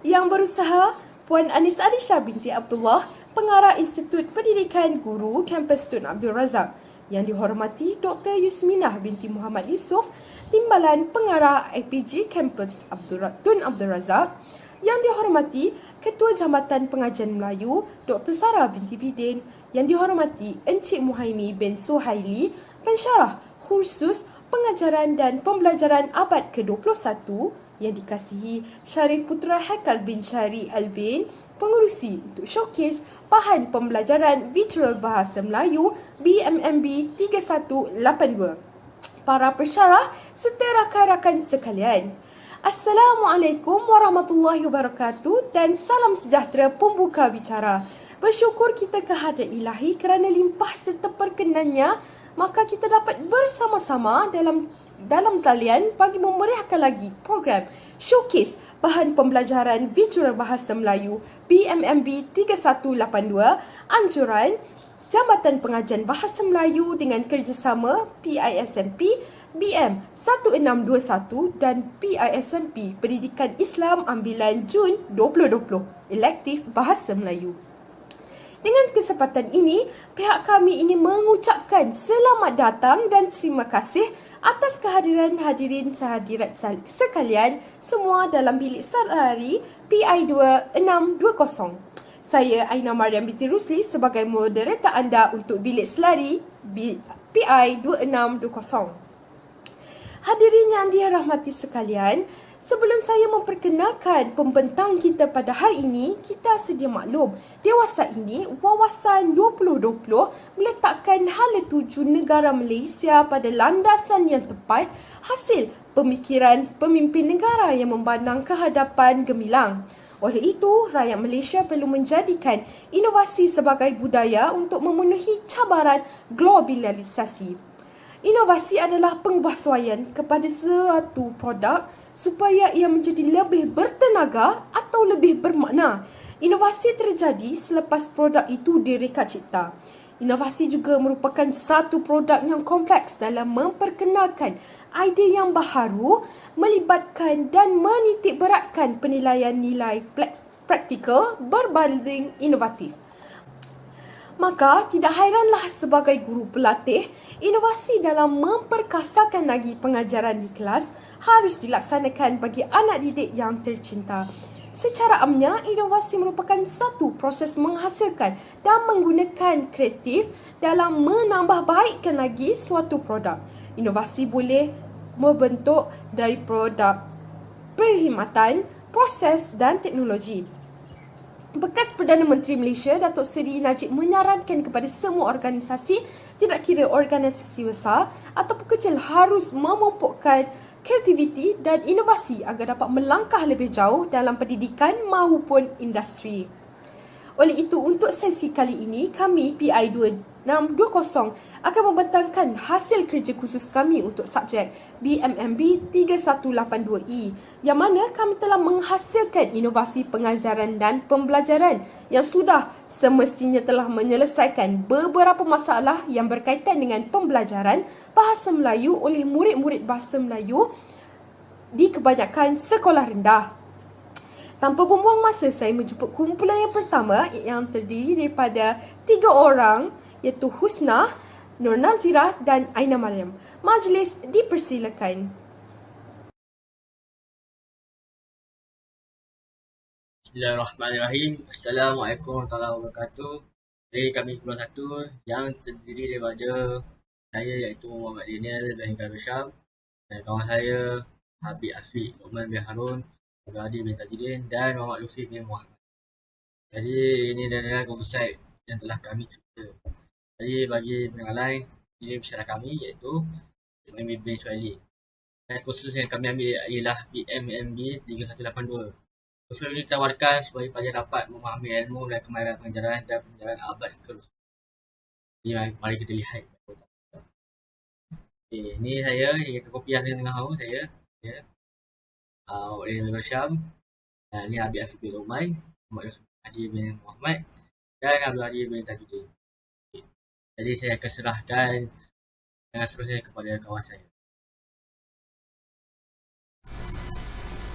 Yang berusaha Puan Anis Alisha binti Abdullah, Pengarah Institut Pendidikan Guru Kampus Tun Abdul Razak. Yang dihormati Dr. Yusminah binti Muhammad Yusof, Timbalan Pengarah IPG Kampus Tun Abdul Razak. Yang dihormati Ketua Jambatan Pengajian Melayu Dr. Sarah binti Bidin. Yang dihormati Encik Muhaimi bin Suhaili, Pensyarah Khusus Pengajaran dan Pembelajaran Abad ke-21, yang dikasihi Syarif Putra Haikal bin Syari Albin, pengerusi untuk showcase bahan pembelajaran virtual Bahasa Melayu BMMB 3182. Para pensyarah serta rakan-rakan sekalian, Assalamualaikum warahmatullahi wabarakatuh dan salam sejahtera pembuka bicara. Bersyukur kita kehadrat ilahi kerana limpah serta perkenannya, maka kita dapat bersama-sama dalam talian bagi memeriahkan lagi program Showcase Bahan Pembelajaran Virtual Bahasa Melayu BMMB 3182, anjuran Jambatan Pengajian Bahasa Melayu dengan kerjasama PISMP BM 1621 dan PISMP Pendidikan Islam Ambilan Jun 2020, Elektif Bahasa Melayu. Dengan kesempatan ini, pihak kami ingin mengucapkan selamat datang dan terima kasih atas kehadiran hadirin sehadirat sekalian semua dalam bilik salari PI 2620. Saya Aina Mariam binti Rusli sebagai moderator anda untuk bilik selari PI 2620. Hadirin yang dirahmati sekalian, sebelum saya memperkenalkan pembentang kita pada hari ini, kita sedia maklum, dewasa ini Wawasan 2020 meletakkan hala tuju negara Malaysia pada landasan yang tepat hasil pemikiran pemimpin negara yang memandang kehadapan gemilang. Oleh itu, rakyat Malaysia perlu menjadikan inovasi sebagai budaya untuk memenuhi cabaran globalisasi. Inovasi adalah pengubahsuaian kepada suatu produk supaya ia menjadi lebih bertenaga atau lebih bermakna. Inovasi terjadi selepas produk itu direka cipta. Inovasi juga merupakan satu produk yang kompleks dalam memperkenalkan idea yang baharu, melibatkan dan menitikberatkan penilaian nilai praktikal berbanding inovatif. Maka tidak hairanlah sebagai guru pelatih, inovasi dalam memperkasakan lagi pengajaran di kelas harus dilaksanakan bagi anak didik yang tercinta. Secara amnya, inovasi merupakan satu proses menghasilkan dan menggunakan kreatif dalam menambah baikkan lagi suatu produk. Inovasi boleh membentuk dari produk, perkhidmatan, proses dan teknologi. Bekas Perdana Menteri Malaysia Datuk Seri Najib menyarankan kepada semua organisasi, tidak kira organisasi besar ataupun kecil, harus memupukkan kreativiti dan inovasi agar dapat melangkah lebih jauh dalam pendidikan maupun industri. Oleh itu, untuk sesi kali ini, kami PI 2620 akan membentangkan hasil kerja khusus kami untuk subjek BMMB 3182E, yang mana kami telah menghasilkan inovasi pengajaran dan pembelajaran yang sudah semestinya telah menyelesaikan beberapa masalah yang berkaitan dengan pembelajaran Bahasa Melayu oleh murid-murid Bahasa Melayu di kebanyakan sekolah rendah. Tanpa membuang masa, saya menjemput kumpulan yang pertama yang terdiri daripada 3 orang, iaitu Husna, Nur Nazirah dan Aina Mariam. Majlis dipersilakan. Bismillahirrahmanirrahim. Assalamualaikum warahmatullahi wabarakatuh. Jadi kami kumpulan satu yang terdiri daripada saya iaitu Muhammad Daniel bin Syam dan kawan saya Habib Afiq, Luqman bin Harun, Abdul Hadi bin Tajidin dan Muhammad Lufi bin Muhammad. Jadi ini adalah website yang telah kami cipta. Jadi bagi pengenalan, ini pensyarah kami iaitu Muhammad bin Suhaili. Dan kursus yang kami ambil ialah BMMB 3182. Kursus ini ditawarkan supaya pelajar dapat memahami ilmu dan kemahiran pengajaran dan pengajaran abad ke-21. Jadi mari kita lihat. Okay, ini saya, ini kopi yang saya tengah tahu saya. Muhammad bin Syam. Ini Habib Afiq bin Umay, Muhammad Haji bin Muhammad dan Abdul Hadi bin Tajidin. Okay. Jadi saya akan serahkan dengan seterusnya kepada kawan saya.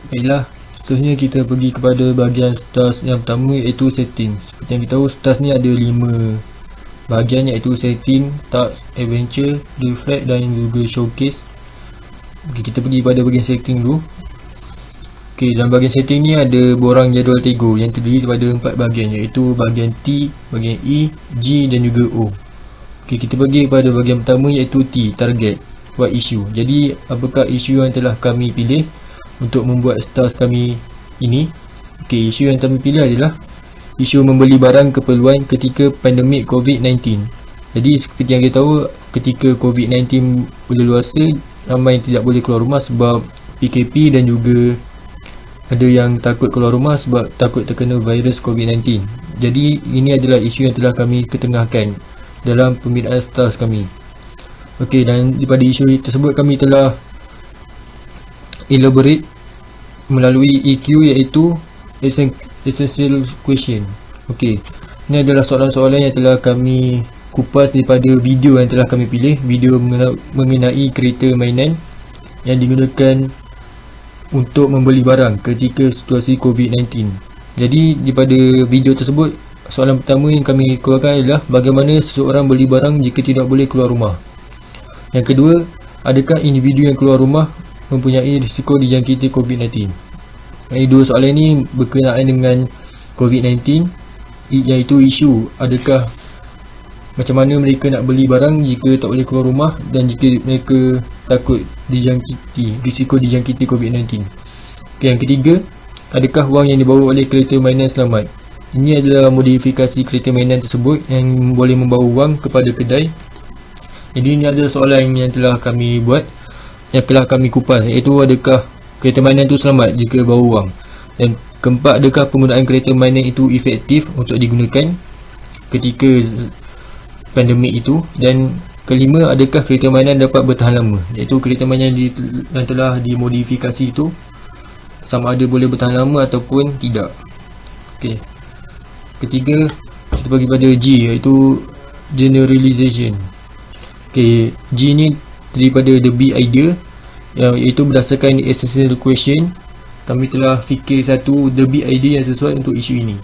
Baiklah, Seterusnya kita pergi kepada bahagian stars yang pertama, iaitu setting. Seperti yang kita tahu, stars ni ada 5 bahagian, iaitu setting, task, adventure, reflect dan juga showcase. Okay, kita pergi pada bahagian setting dulu. Okay, dalam bahagian setting ni ada borang jadual Tego yang terdiri daripada 4 bahagian, iaitu bahagian T, bahagian E, G dan juga O. Okay, kita pergi pada bahagian pertama, iaitu T, target, what issue. Jadi apakah isu yang telah kami pilih untuk membuat stars kami ini? Okay, isu yang kami pilih adalah isu membeli barang keperluan ketika pandemik COVID-19. Jadi seperti yang kita tahu, ketika COVID-19 berleluasa, ramai yang tidak boleh keluar rumah sebab PKP dan juga ada yang takut keluar rumah sebab takut terkena virus COVID-19. Jadi ini adalah isu yang telah kami ketengahkan dalam pembinaan stars kami. Okey, dan daripada isu tersebut kami telah elaborate melalui EQ, iaitu essential question. Okey, ini adalah soalan-soalan yang telah kami kupas daripada video yang telah kami pilih, video mengenai kereta mainan yang digunakan untuk membeli barang ketika situasi COVID-19. Jadi daripada video tersebut, soalan pertama yang kami keluarkan adalah bagaimana seseorang beli barang jika tidak boleh keluar rumah. Yang kedua, adakah individu yang keluar rumah mempunyai risiko dijangkiti COVID-19? Dua soalan ini berkenaan dengan COVID-19, iaitu isu adakah macam mana mereka nak beli barang jika tak boleh keluar rumah dan jika mereka takut risiko dijangkiti COVID-19. Okay, yang ketiga, adakah wang yang dibawa oleh kereta mainan selamat? Ini adalah modifikasi kereta mainan tersebut yang boleh membawa wang kepada kedai. Jadi ini adalah soalan yang telah kami buat, yang telah kami kupas, iaitu adakah kereta mainan itu selamat jika bawa wang. Dan keempat, adakah penggunaan kereta mainan itu efektif untuk digunakan ketika pandemik itu. Dan kelima, adakah kereta mainan dapat bertahan lama, iaitu kereta mainan yang telah dimodifikasi itu sama ada boleh bertahan lama ataupun tidak. Okey. Ketiga, kita pergi pada G, iaitu generalization. Okey, G ni daripada the big idea, iaitu berdasarkan essential question. Kami telah fikir satu the big idea yang sesuai untuk isu ini.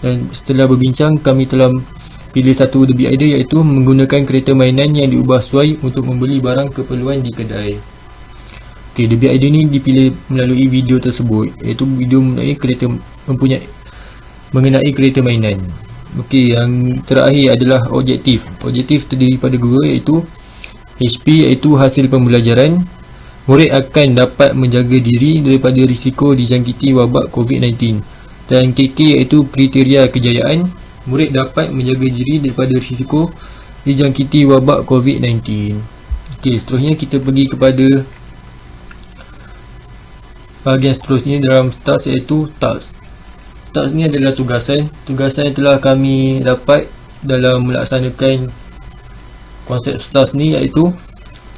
Dan setelah berbincang, kami telah pilih satu the big idea, iaitu menggunakan kereta mainan yang diubah sesuai untuk membeli barang keperluan di kedai. Okey, the big idea ni dipilih melalui video tersebut, iaitu video mengenai kereta mainan. Okey, yang terakhir adalah objektif. Objektif terdiri pada dua, iaitu HP, iaitu hasil pembelajaran. Murid akan dapat menjaga diri daripada risiko dijangkiti wabak COVID-19. Dan KK, iaitu kriteria kejayaan. Murid dapat menjaga diri daripada risiko dijangkiti wabak COVID-19. Okey, seterusnya kita pergi kepada bahagian seterusnya dalam stars, iaitu task. Task ni adalah tugasan yang telah kami dapat dalam melaksanakan konsep stars ni, iaitu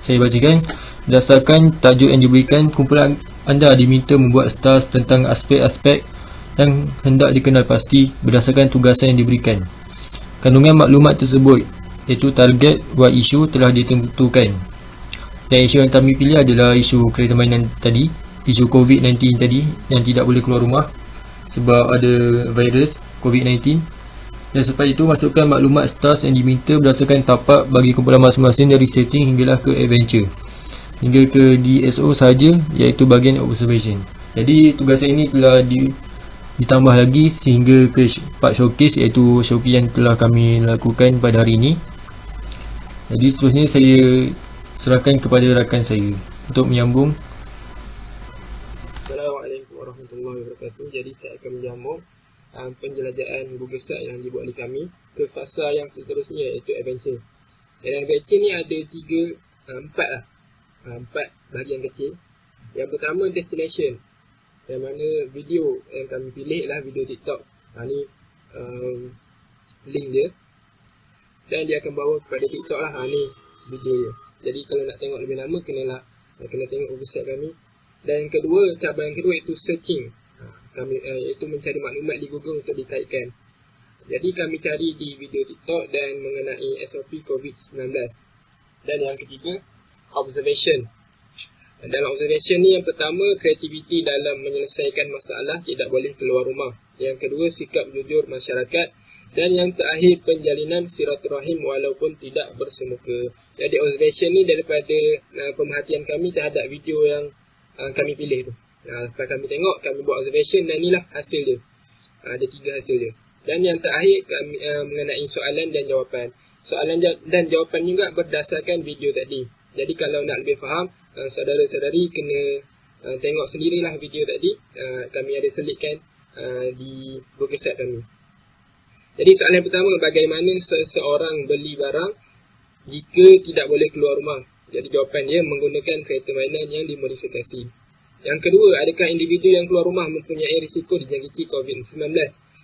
saya bacakan. Berdasarkan tajuk yang diberikan, kumpulan anda diminta membuat stars tentang aspek-aspek yang hendak dikenal pasti berdasarkan tugasan yang diberikan. Kandungan maklumat tersebut, iaitu target, what issue, telah ditentukan. Dan isu yang kami pilih adalah isu kereta mainan tadi, isu COVID-19 tadi yang tidak boleh keluar rumah sebab ada virus COVID-19. Dan selepas itu, masukkan maklumat stars yang diminta berdasarkan tapak bagi kumpulan masing-masing dari setting hinggalah ke adventure, hingga ke DSO sahaja, iaitu bahagian observation. Jadi tugasan ini telah ditambah lagi sehingga ke part showcase, iaitu Shopee yang telah kami lakukan pada hari ini. Jadi seterusnya saya serahkan kepada rakan saya untuk menyambung. Assalamualaikum warahmatullahi wabarakatuh. Jadi saya akan menyambung penjelajahan Google Search yang dibuat oleh kami ke fasa yang seterusnya, iaitu adventure. Dan adventure ni ada empat bahagian kecil. Yang pertama, destination, yang mana video yang kami pilih adalah video TikTok. Ni link dia, dan dia akan bawa kepada TikTok lah. Ni video dia. Jadi kalau nak tengok lebih lama, kena tengok website kami. Dan yang kedua, cabaran kedua, iaitu searching. Kami iaitu mencari maklumat di Google untuk dikaitkan. Jadi kami cari di video TikTok dan mengenai SOP COVID-19. Dan yang ketiga, observation. Dalam observation ni, yang pertama, kreativiti dalam menyelesaikan masalah, tidak boleh keluar rumah. Yang kedua, sikap jujur masyarakat. Dan yang terakhir, penjalinan silaturahim walaupun tidak bersemuka. Jadi observation ni daripada pemerhatian kami terhadap video yang kami pilih tu. Lepas kami tengok, kami buat observation dan inilah hasil dia. Ada 3 hasil dia. Dan yang terakhir, kami mengenai soalan dan jawapan. Soalan dan jawapan juga berdasarkan video tadi. Jadi kalau nak lebih faham, saudara-saudari kena tengok sendirilah video tadi. Kami ada selitkan di Google Set kami. Jadi soalan yang pertama, bagaimana seseorang beli barang jika tidak boleh keluar rumah? Jadi jawapan dia menggunakan kereta mainan yang dimodifikasi. Yang kedua, adakah individu yang keluar rumah mempunyai risiko dijangkiti COVID-19?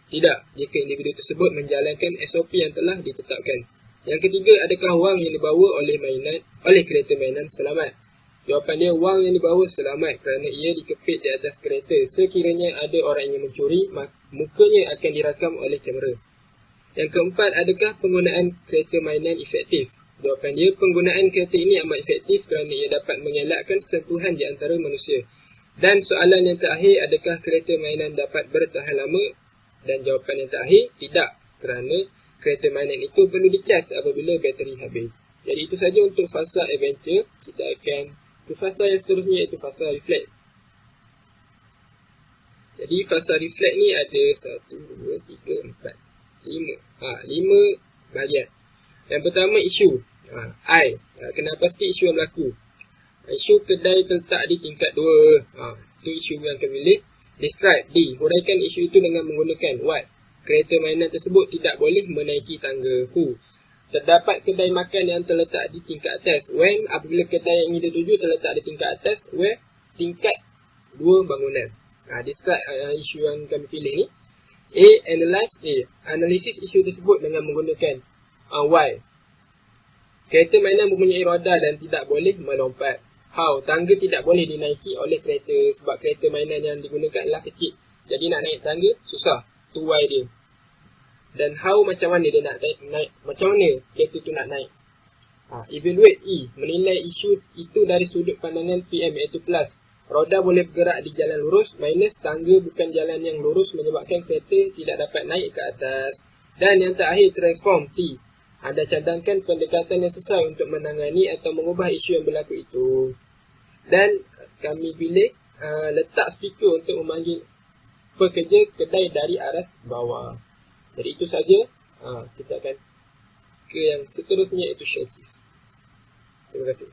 Tidak, jika individu tersebut menjalankan SOP yang telah ditetapkan. Yang ketiga, adakah wang yang dibawa oleh kereta mainan selamat? Jawapan dia, wang yang dibawa selamat kerana ia dikepit di atas kereta. Sekiranya ada orang yang mencuri, mukanya akan dirakam oleh kamera. Yang keempat, adakah penggunaan kereta mainan efektif? Jawapan dia, penggunaan kereta ini amat efektif kerana ia dapat mengelakkan sentuhan di antara manusia. Dan soalan yang terakhir, adakah kereta mainan dapat bertahan lama? Dan jawapan yang terakhir, tidak, kerana kereta mainan itu perlu dicas apabila bateri habis. Jadi itu saja untuk fasa adventure. Kita akan ke fasa yang seterusnya, iaitu fasa reflect. Jadi fasa reflect ni ada 1, 2, 3, 4, 5 bahagian. Yang pertama, isu. I. Kena pasti isu yang berlaku. Isu kedai terletak di tingkat 2. Itu isu yang kami pilih. Describe. D. Huraikan isu itu dengan menggunakan what. Kereta mainan tersebut tidak boleh menaiki tangga. Who. Terdapat kedai makan yang terletak di tingkat atas. When. Apabila kedai yang ingin dituju terletak di tingkat atas. Where. Tingkat 2 bangunan. Describe isu yang kami pilih ni. A. Analyze. Analisis isu tersebut dengan menggunakan why. Kereta mainan mempunyai roda dan tidak boleh melompat. How. Tangga tidak boleh dinaiki oleh kereta sebab kereta mainan yang digunakan adalah kecil. Jadi nak naik tangga susah. Tu why dia. Dan how, macam mana dia nak naik, macam mana kereta tu nak naik. Evaluate. E. Menilai isu itu dari sudut pandangan PM iaitu plus. Roda boleh bergerak di jalan lurus. Minus, tangga bukan jalan yang lurus menyebabkan kereta tidak dapat naik ke atas. Dan yang terakhir, transform. T. Anda cadangkan pendekatan yang sesuai untuk menangani atau mengubah isu yang berlaku itu. Dan kami pilih letak speaker untuk memanggil pekerja kedai dari aras bawah. Jadi itu saja. Kita akan ke yang seterusnya, iaitu showcase. Terima kasih.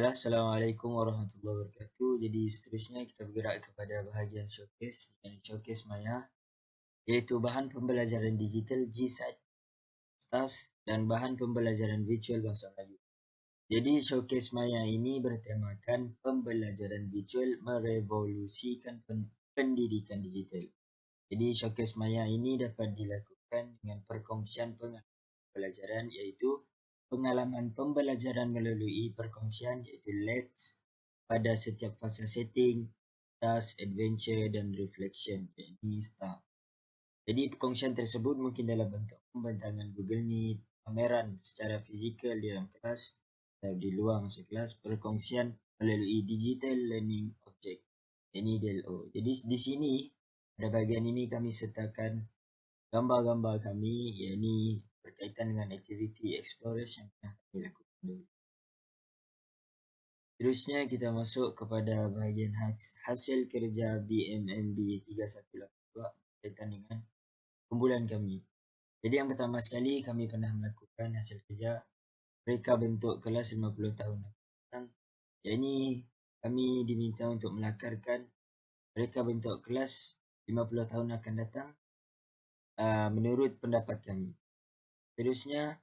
Assalamualaikum warahmatullahi wabarakatuh. Jadi seterusnya kita bergerak kepada bahagian showcase, yang showcase Maya, iaitu bahan pembelajaran digital GSAT, STAS dan bahan pembelajaran virtual bahasa Melayu. Jadi showcase Maya ini bertemakan pembelajaran virtual merevolusikan pendidikan digital. Jadi showcase Maya ini dapat dilakukan dengan perkongsian pengalaman pembelajaran, iaitu pengalaman pembelajaran melalui perkongsian, iaitu LEDS, pada setiap fasa setting, task, adventure dan reflection, iaitu STAR. Jadi perkongsian tersebut mungkin dalam bentuk pembentangan Google Meet, pameran secara fizikal di dalam kelas atau di luar masa kelas, perkongsian melalui Digital Learning Object, ini DLO. Jadi di sini pada bahagian ini kami sertakan gambar-gambar kami, iaitu berkaitan dengan aktiviti exploration yang telah kami lakukan dulu. Seterusnya kita masuk kepada bahagian hasil kerja BMMB 3182 berkaitan dengan kumpulan kami. Jadi yang pertama sekali, kami pernah melakukan hasil kerja reka bentuk kelas 50 tahun akan datang. Iaitu kami diminta untuk melakarkan reka bentuk kelas 50 tahun akan datang menurut pendapat kami. Seterusnya,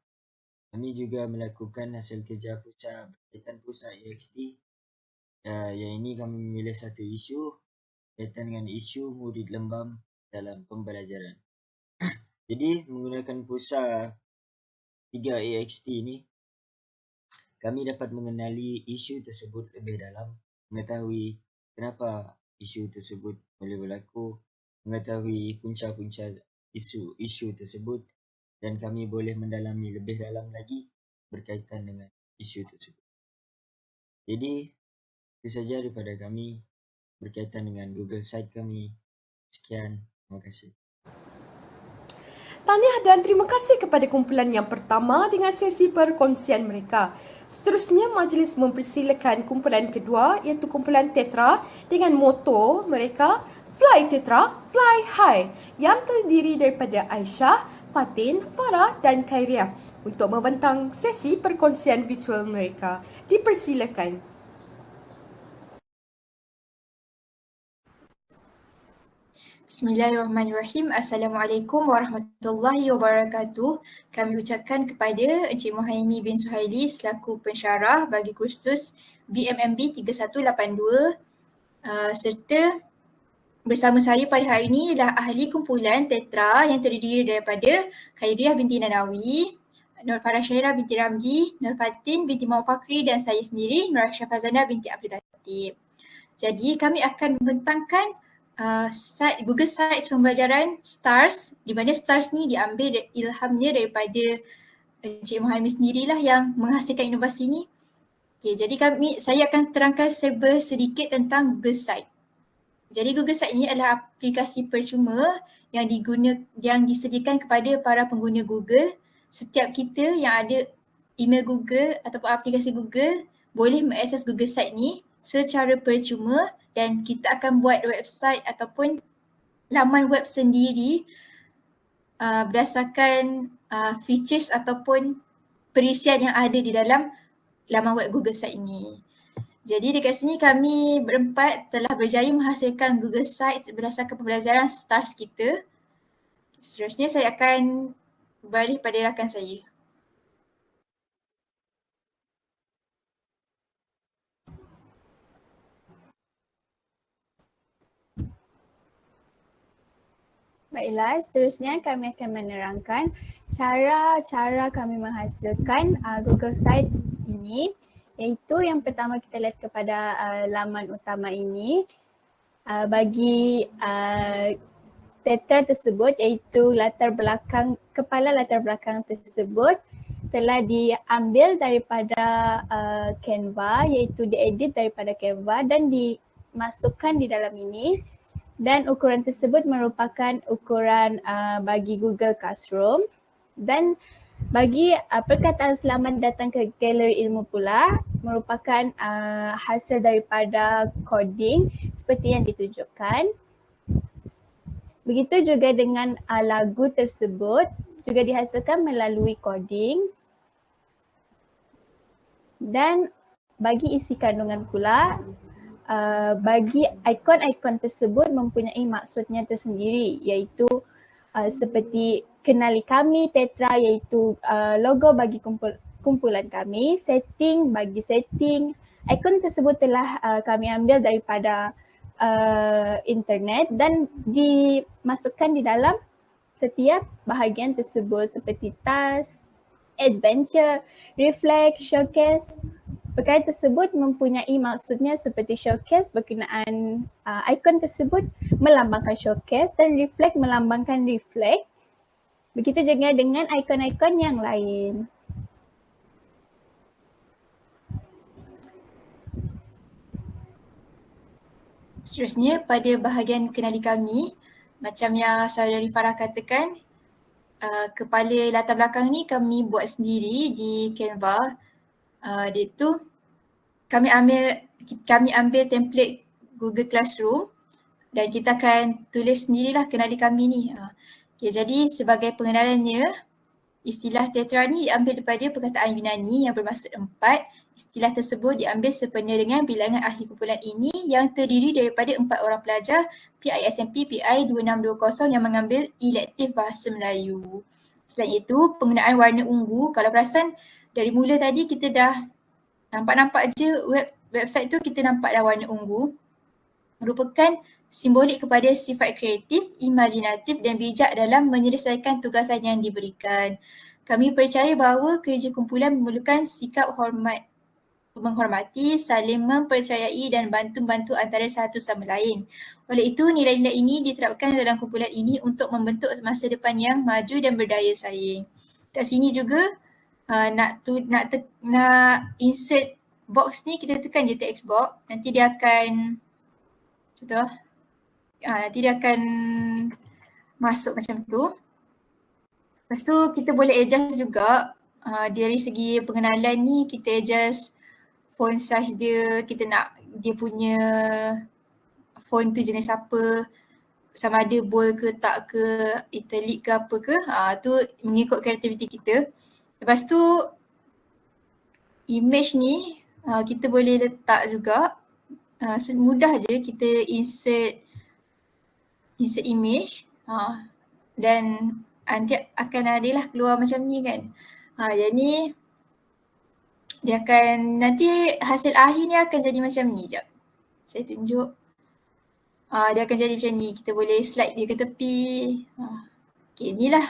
kami juga melakukan hasil kerja pusat berkaitan pusat EXT. Yang ini kami memilih satu isu berkaitan dengan isu murid lembam dalam pembelajaran. Jadi menggunakan pusat 3 EXT ini, kami dapat mengenali isu tersebut lebih dalam, mengetahui kenapa isu tersebut boleh berlaku, mengetahui punca-punca isu tersebut, dan kami boleh mendalami lebih dalam lagi berkaitan dengan isu tersebut. Jadi, itu saja daripada kami berkaitan dengan Google Site kami. Sekian, terima kasih. Tahniah dan terima kasih kepada kumpulan yang pertama dengan sesi perkongsian mereka. Seterusnya, majlis mempersilakan kumpulan kedua iaitu kumpulan Tetra dengan moto mereka Fly Tetra, Fly High yang terdiri daripada Aisyah, Fatin, Farah dan Khairiah untuk membentang sesi perkongsian virtual mereka. Dipersilakan. Bismillahirrahmanirrahim. Assalamualaikum warahmatullahi wabarakatuh. Kami ucapkan kepada Encik Mohaimi bin Suhaili selaku pensyarah bagi kursus BMMB 3182 serta bersama saya pada hari ini adalah ahli kumpulan Tetra yang terdiri daripada Khairiah binti Nanawi, Nur Farah Syairah binti Ramli, Nur Fatin binti Muhammad Fakri dan saya sendiri Nur Aisyah Fazana binti Abdul Latif. Jadi kami akan membentangkan Google Sites pembelajaran STARS, di mana STARS ni diambil ilhamnya daripada Encik Mohaimi sendirilah yang menghasilkan inovasi ni. Okay, jadi saya akan terangkan serba sedikit tentang Google Site. Jadi Google Site ni adalah aplikasi percuma yang disediakan kepada para pengguna Google. Setiap kita yang ada email Google ataupun aplikasi Google boleh mengakses Google Site ni secara percuma dan kita akan buat website ataupun laman web sendiri berdasarkan features ataupun perisian yang ada di dalam laman web Google Site ini. Jadi dekat sini kami berempat telah berjaya menghasilkan Google Site berdasarkan pembelajaran STARS kita. Seterusnya saya akan beralih pada rakan saya. Baiklah, seterusnya kami akan menerangkan cara kami menghasilkan Google Site ini, iaitu yang pertama kita lihat kepada laman utama ini. Bagi Tetra tersebut, iaitu kepala latar belakang tersebut telah diambil daripada Canva, iaitu diedit daripada Canva dan dimasukkan di dalam ini. Dan ukuran tersebut merupakan ukuran bagi Google Classroom. Dan bagi perkataan selamat datang ke Galeri Ilmu pula merupakan hasil daripada coding seperti yang ditunjukkan. Begitu juga dengan lagu tersebut juga dihasilkan melalui coding. Dan bagi isi kandungan pula, bagi ikon-ikon tersebut mempunyai maksudnya tersendiri, iaitu seperti kenali kami Tetra, iaitu logo bagi kumpulan kami, setting bagi setting. Ikon tersebut telah kami ambil daripada internet dan dimasukkan di dalam setiap bahagian tersebut seperti task, adventure, reflect, showcase. Perkara tersebut mempunyai maksudnya seperti showcase berkenaan ikon tersebut melambangkan showcase dan reflect melambangkan reflect. Begitu juga dengan ikon-ikon yang lain. Seterusnya pada bahagian kenali kami, macam yang saudari Farah katakan, kepala latar belakang ni kami buat sendiri di Canva. Iaitu kami ambil template Google Classroom dan kita akan tulis sendirilah kenali kami ni. Okay, jadi sebagai pengenalannya, istilah Tetra ni diambil daripada perkataan Yunani yang bermaksud 4. Istilah tersebut diambil sempena dengan bilangan ahli kumpulan ini yang terdiri daripada 4 orang pelajar PISMP PI 2620 yang mengambil elektif Bahasa Melayu. Selain itu, penggunaan warna ungu, kalau perasan dari mula tadi kita dah nampak je website tu kita nampak dah warna ungu, merupakan simbolik kepada sifat kreatif, imajinatif dan bijak dalam menyelesaikan tugasan yang diberikan. Kami percaya bahawa kerja kumpulan memerlukan sikap menghormati, saling mempercayai dan bantu-bantu antara satu sama lain. Oleh itu, nilai-nilai ini diterapkan dalam kumpulan ini untuk membentuk masa depan yang maju dan berdaya saing. Kat sini juga nak insert box ni kita tekan je text box, nanti dia akan contoh nanti dia akan masuk macam tu. Lepas tu kita boleh adjust juga dari segi pengenalan ni, kita adjust font size dia, kita nak dia punya font tu jenis apa, sama ada bold ke tak ke, italic ke apa ke, tu mengikut kreativiti kita. Lepas tu image ni kita boleh letak juga, mudah je kita insert image dan nanti akan adalah keluar macam ni kan. Jadi dia akan, nanti hasil akhir ni akan jadi macam ni. Sekejap saya tunjuk. Dia akan jadi macam ni. Kita boleh slide dia ke tepi. Okay, inilah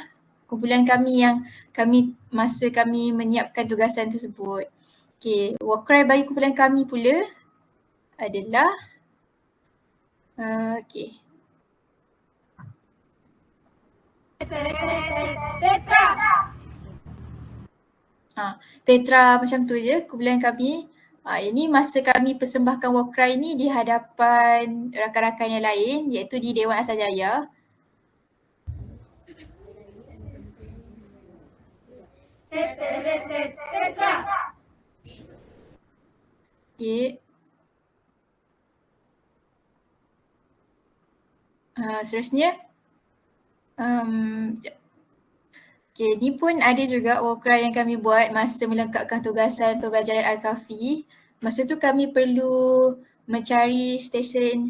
kumpulan kami yang masa kami menyiapkan tugasan tersebut. Okay, war cry bagi kumpulan kami pula adalah okay. Tetra macam tu je kumpulan kami. Ini masa kami persembahkan war cry ni di hadapan rakan-rakan yang lain, iaitu di Dewan Asajaya. Okay. Seterusnya okay, ni pun ada juga war cry yang kami buat masa melengkapkan tugasan pembelajaran Al-Kahfi. Masa tu kami perlu mencari stesen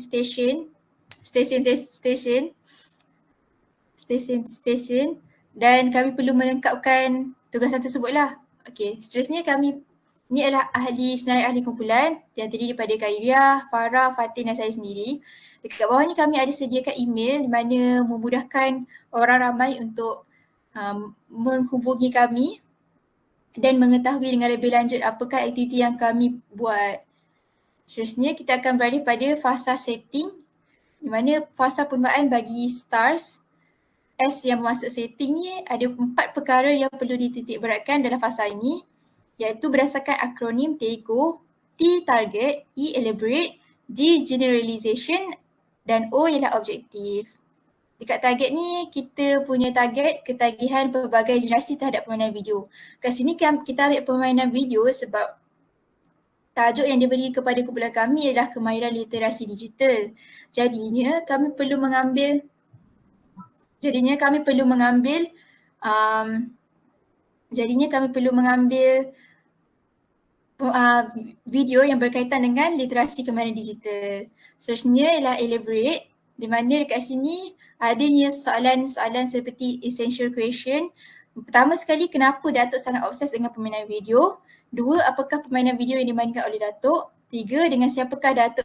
dan kami perlu melengkapkan tugasan tersebut lah. Okay, seterusnya kami, ni adalah senarai ahli kumpulan yang terdiri daripada Khairiah, Farah, Fatin dan saya sendiri. Dekat bawah ni kami ada sediakan email di mana memudahkan orang ramai untuk menghubungi kami dan mengetahui dengan lebih lanjut apakah aktiviti yang kami buat. Seterusnya kita akan berada pada fasa setting, di mana fasa permulaan bagi stars. S yang bermaksud setting ni ada 4 perkara yang perlu dititik beratkan dalam fasa ini, iaitu berdasarkan akronim TEGO, T target, E elaborate, G generalization dan O ialah objektif. Dekat target ni kita punya target ketagihan pelbagai generasi terhadap permainan video. Kat sini kita ambil permainan video sebab tajuk yang diberi kepada kumpulan kami adalah kemahiran literasi digital. Jadinya kami perlu mengambil video yang berkaitan dengan literasi kemahiran digital. Seterusnya ialah elaborate, di mana dekat sini adanya soalan-soalan seperti essential question. Pertama sekali, kenapa Datuk sangat obses dengan permainan video? 2, apakah permainan video yang dimainkan oleh Datuk? 3, dengan siapakah Datuk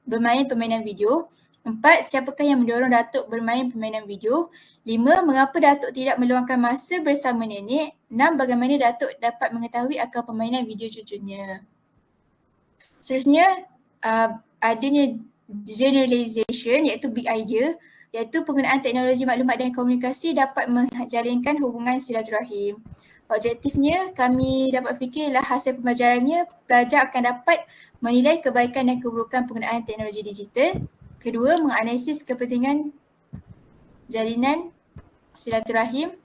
bermain permainan video? 4, siapakah yang mendorong Datuk bermain permainan video? 5, mengapa Datuk tidak meluangkan masa bersama nenek? 6, bagaimana Datuk dapat mengetahui akan permainan video cucunya? Seterusnya, adanya generalization iaitu big idea, iaitu penggunaan teknologi maklumat dan komunikasi dapat menjalinkan hubungan silaturahim. Objektifnya kami dapat fikirlah hasil pembelajarannya pelajar akan dapat menilai kebaikan dan keburukan penggunaan teknologi digital. Kedua, menganalisis kepentingan jalinan silaturahim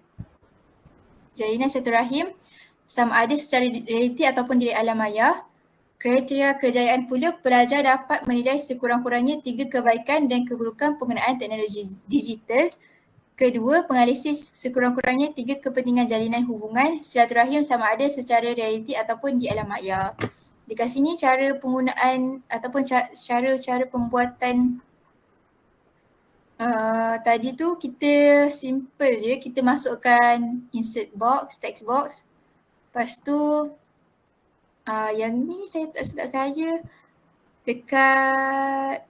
sama ada secara realiti ataupun di alam maya. Kriteria kejayaan pula, pelajar dapat menilai sekurang-kurangnya 3 kebaikan dan keburukan penggunaan teknologi digital. Kedua, penganalisis sekurang-kurangnya 3 kepentingan jalinan hubungan silaturahim sama ada secara realiti ataupun di alam maya. Dekat sini cara penggunaan ataupun cara pembuatan tadi tu kita simple je, kita masukkan insert box, text box. Lepas tu yang ni saya tak silap saya dekat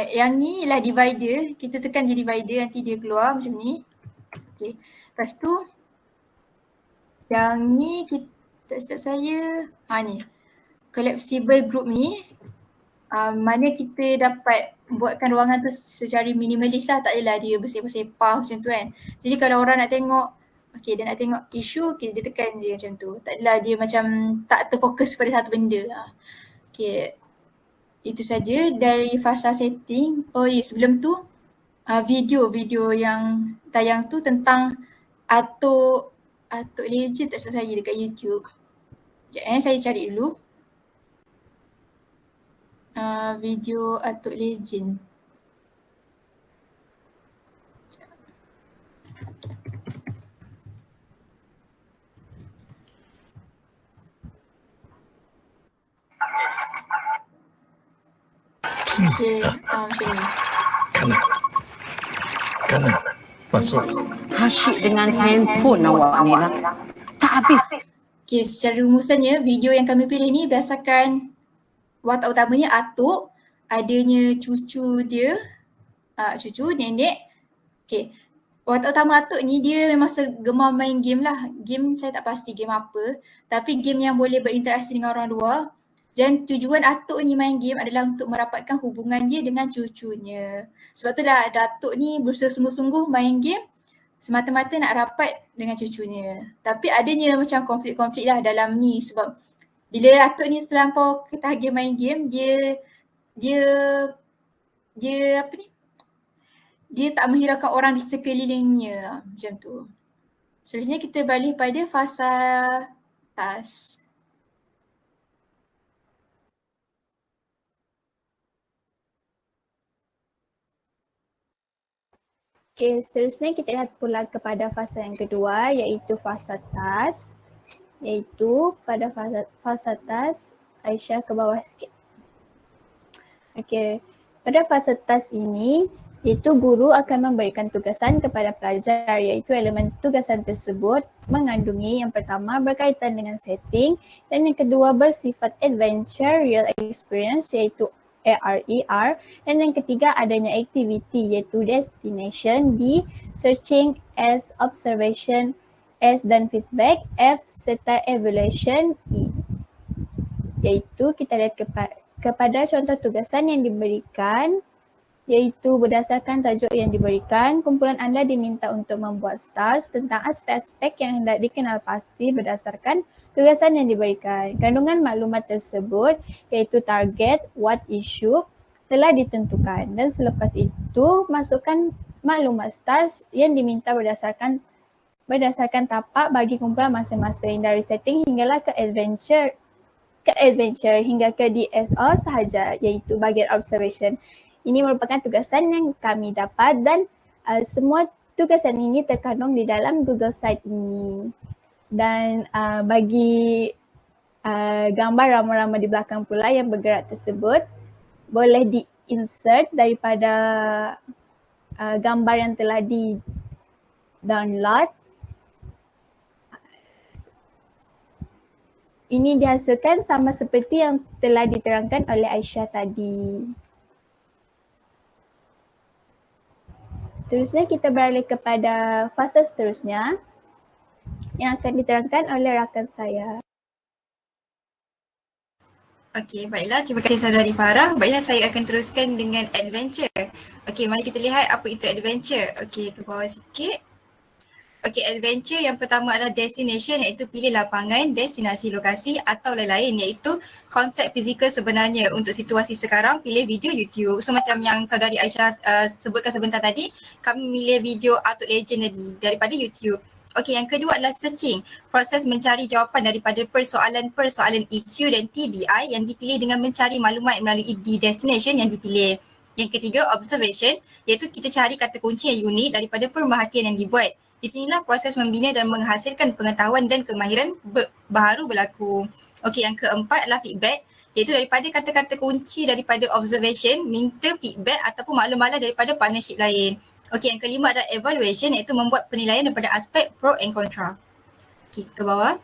yang ni lah divider, kita tekan je divider nanti dia keluar macam ni. Okay. Lepas tu yang ni kita tak silap saya ni collapsible group ni mana kita dapat buatkan ruangan tu secara minimalis lah, tak adalah dia bersepah-sepah macam tu kan. Jadi kalau orang nak tengok Okay, dia nak tengok isu, okay, dia tekan je macam tu. Tak adalah dia macam tak terfokus pada satu benda. Okay, itu saja dari fasa setting. Oh ya, sebelum tu video yang tayang tu tentang Atuk Legend tak salah saya dekat YouTube. Sekejap saya cari dulu. Video Atuk Legend. Okay, macam ni. Kanan. Masuk. Asyik dengan handphone awak ni lah. Tak habis. Okay, secara rumusannya video yang kami pilih ni berdasarkan watak utamanya Atuk, adanya cucu dia, cucu, nenek. Okay, watak utama Atuk ni dia memang gemar main game lah. Game saya tak pasti game apa, tapi game yang boleh berinteraksi dengan orang luar. Dan tujuan Atuk ni main game adalah untuk merapatkan hubungan dia dengan cucunya. Sebab itulah Datuk ni berusaha sungguh-sungguh main game semata-mata nak rapat dengan cucunya. Tapi adanya macam konflik-konflik lah dalam ni sebab bila Atuk ni terlampau ketagihan main game, dia apa ni? Dia tak menghiraukan orang di sekelilingnya macam tu. Seterusnya kita balik pada fasa task. Okay, seterusnya kita lihat pula kepada fasa yang kedua iaitu fasa task. Iaitu pada fasa task, Aisyah ke bawah sikit. Okay, pada fasa task ini iaitu guru akan memberikan tugasan kepada pelajar iaitu elemen tugasan tersebut mengandungi yang pertama berkaitan dengan setting dan yang kedua bersifat adventure real experience iaitu AR/ER dan yang ketiga adanya aktiviti iaitu destination D, searching S, observation S dan feedback F serta evaluation E. Iaitu kita lihat kepada contoh tugasan yang diberikan iaitu berdasarkan tajuk yang diberikan, kumpulan anda diminta untuk membuat stars tentang aspek-aspek yang hendak dikenal pasti berdasarkan tugasan yang diberikan. Kandungan maklumat tersebut iaitu target, what issue telah ditentukan dan selepas itu masukkan maklumat stars yang diminta berdasarkan tapak bagi kumpulan masing-masing dari setting hinggalah ke adventure hingga ke DSO sahaja iaitu bahagian observation. Ini merupakan tugasan yang kami dapat dan semua tugasan ini terkandung di dalam Google Site ini. Dan bagi gambar rama-rama di belakang pula yang bergerak tersebut boleh di-insert daripada gambar yang telah di-download. Ini dihasilkan sama seperti yang telah diterangkan oleh Aisyah tadi. Seterusnya kita beralih kepada fasa seterusnya yang akan diterangkan oleh rakan saya. Okey, baiklah. Terima kasih saudari Farah. Baiklah, saya akan teruskan dengan adventure. Okey, mari kita lihat apa itu adventure. Okey, ke bawah sikit. Okey, adventure yang pertama adalah destination iaitu pilih lapangan, destinasi lokasi atau lain-lain iaitu konsep fizikal sebenarnya. Untuk situasi sekarang pilih video YouTube. So macam yang saudari Aisyah sebutkan sebentar tadi, kami milih video Atuk Legend tadi daripada YouTube. Okey, yang kedua adalah searching. Proses mencari jawapan daripada persoalan-persoalan EQ dan TBI yang dipilih dengan mencari maklumat melalui the destination yang dipilih. Yang ketiga, observation iaitu kita cari kata kunci yang unik daripada pemerhatian yang dibuat. Di sinilah proses membina dan menghasilkan pengetahuan dan kemahiran baru berlaku. Okey, yang keempat adalah feedback iaitu daripada kata-kata kunci daripada observation, minta feedback ataupun maklum-maklum daripada partnership lain. Okey, yang kelima adalah evaluation iaitu membuat penilaian daripada aspek pro and contra. Okey, ke bawah.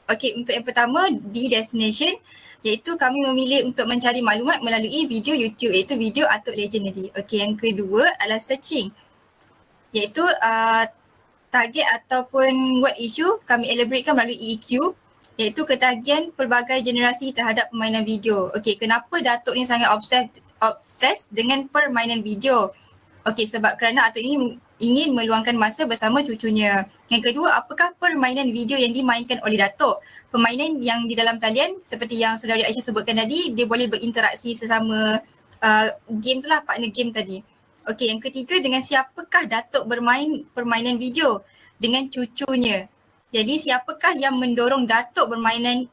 Okey, untuk yang pertama di destination iaitu kami memilih untuk mencari maklumat melalui video YouTube iaitu video Atuk Legend tadi. Okey, yang kedua adalah searching iaitu target ataupun what issue kami elaboratekan melalui EQ iaitu ketagihan pelbagai generasi terhadap permainan video. Okey, kenapa Datuk ni sangat obses dengan permainan video? Okey, sebab kerana Atuk ini ingin meluangkan masa bersama cucunya. Yang kedua, apakah permainan video yang dimainkan oleh datuk? Permainan yang di dalam talian seperti yang saudari Aisyah sebutkan tadi, dia boleh berinteraksi sesama game tu lah, partner game tadi. Okey, yang ketiga, dengan siapakah datuk bermain permainan video? Dengan cucunya. Jadi siapakah yang mendorong datuk bermain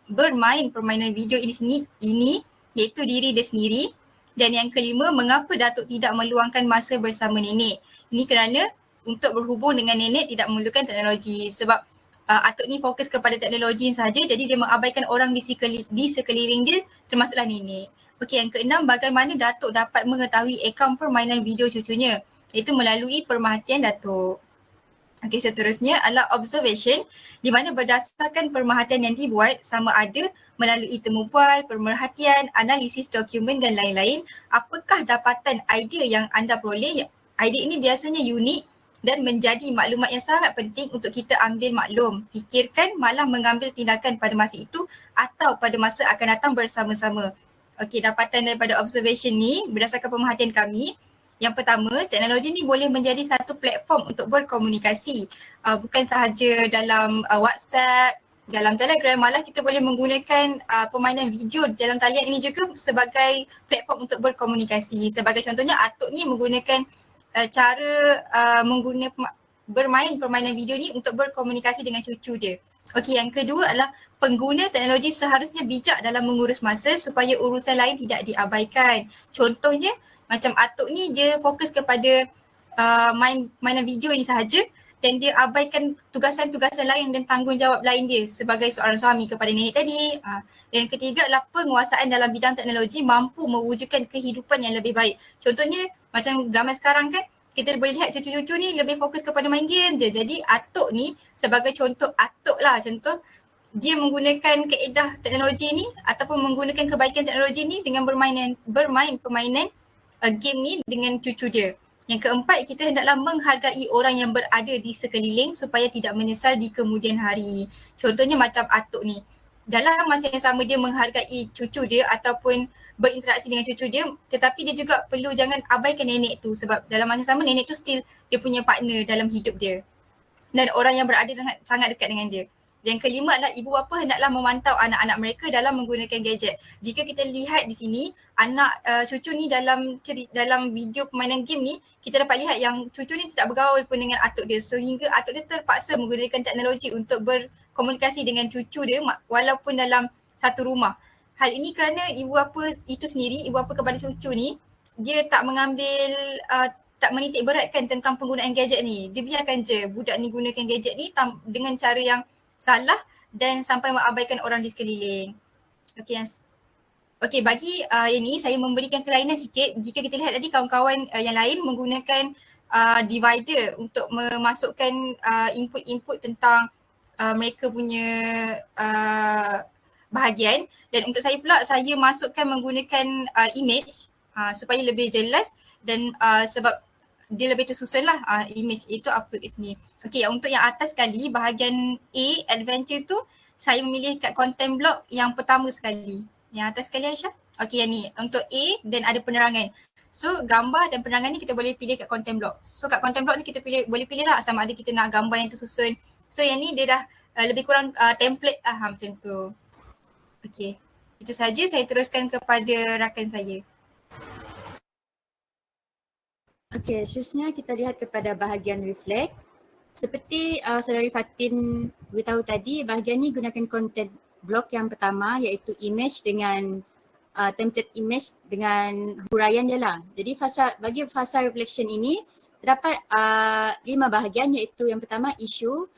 permainan video ini iaitu diri dia sendiri. Dan yang kelima, mengapa datuk tidak meluangkan masa bersama nenek? Ini kerana untuk berhubung dengan nenek tidak memerlukan teknologi sebab atuk ni fokus kepada teknologi sahaja, jadi dia mengabaikan orang di sekeliling dia termasuklah nenek. Okey, yang keenam, bagaimana datuk dapat mengetahui akaun permainan video cucunya? Iaitu melalui pemerhatian datuk. Okey, seterusnya adalah observation di mana berdasarkan pemerhatian yang dibuat sama ada melalui temu pual, pemerhatian, analisis dokumen dan lain-lain, apakah dapatan idea yang anda peroleh? Idea ini biasanya unik dan menjadi maklumat yang sangat penting untuk kita ambil maklum, fikirkan, malah mengambil tindakan pada masa itu atau pada masa akan datang bersama-sama. Okey, dapatan daripada observation ni berdasarkan pemerhatian kami. Yang pertama, teknologi ni boleh menjadi satu platform untuk berkomunikasi. Bukan sahaja dalam WhatsApp, dalam Telegram, malah kita boleh menggunakan permainan video dalam talian ini juga sebagai platform untuk berkomunikasi. Sebagai contohnya, atuk ni menggunakan bermain permainan video ni untuk berkomunikasi dengan cucu dia. Okey, yang kedua adalah pengguna teknologi seharusnya bijak dalam mengurus masa supaya urusan lain tidak diabaikan. Contohnya, macam atuk ni dia fokus kepada mainan video ni sahaja dan dia abaikan tugasan-tugasan lain dan tanggungjawab lain dia sebagai seorang suami kepada nenek tadi. Dan yang ketiga adalah penguasaan dalam bidang teknologi mampu mewujudkan kehidupan yang lebih baik. Contohnya macam zaman sekarang kan, kita boleh lihat cucu-cucu ni lebih fokus kepada main game je. Jadi atuk ni sebagai contoh atuk lah, contoh dia menggunakan kaedah teknologi ni ataupun menggunakan kebaikan teknologi ni dengan bermain permainan game ni dengan cucu dia. Yang keempat, kita hendaklah menghargai orang yang berada di sekeliling supaya tidak menyesal di kemudian hari. Contohnya macam atuk ni, dalam masa yang sama dia menghargai cucu dia ataupun berinteraksi dengan cucu dia, tetapi dia juga perlu jangan abaikan nenek tu sebab dalam masa sama nenek tu still dia punya partner dalam hidup dia dan orang yang berada sangat dekat dengan dia. Yang kelima adalah ibu bapa hendaklah memantau anak-anak mereka dalam menggunakan gadget. Jika kita lihat di sini, anak cucu ni dalam video permainan game ni, kita dapat lihat yang cucu ni tidak bergaul pun dengan atuk dia sehingga atuk dia terpaksa menggunakan teknologi untuk berkomunikasi dengan cucu dia walaupun dalam satu rumah. Hal ini kerana ibu bapa itu sendiri, ibu bapa kepada cucu ni, dia tak menitik beratkan tentang penggunaan gadget ni. Dia biarkan je budak ni gunakan gadget ni dengan cara yang salah dan sampai mengabaikan orang di sekeliling. Okey, bagi ini saya memberikan kelainan sikit. Jika kita lihat tadi kawan-kawan yang lain menggunakan divider untuk memasukkan input-input tentang mereka punya bahagian, dan untuk saya pula saya masukkan menggunakan image supaya lebih jelas dan sebab dia lebih tersusun lah image itu upload kat sini. Okey, untuk yang atas sekali bahagian A adventure tu saya memilih kat content block yang pertama sekali. Yang atas sekali Aisyah. Okey, yang ni untuk A dan ada penerangan. So gambar dan penerangan ni kita boleh pilih kat content block. So kat content block ni kita boleh pilih lah sama ada kita nak gambar yang tersusun. So yang ni dia dah lebih kurang template lah macam tu. Okey, itu saja, saya teruskan kepada rakan saya. Okey, seterusnya kita lihat kepada bahagian reflect. Seperti saudari Fatin beritahu tadi, bahagian ni gunakan content block yang pertama iaitu image dengan template image dengan huraian dia lah. Jadi bagi fasa reflection ini terdapat 5 bahagian iaitu yang pertama isu,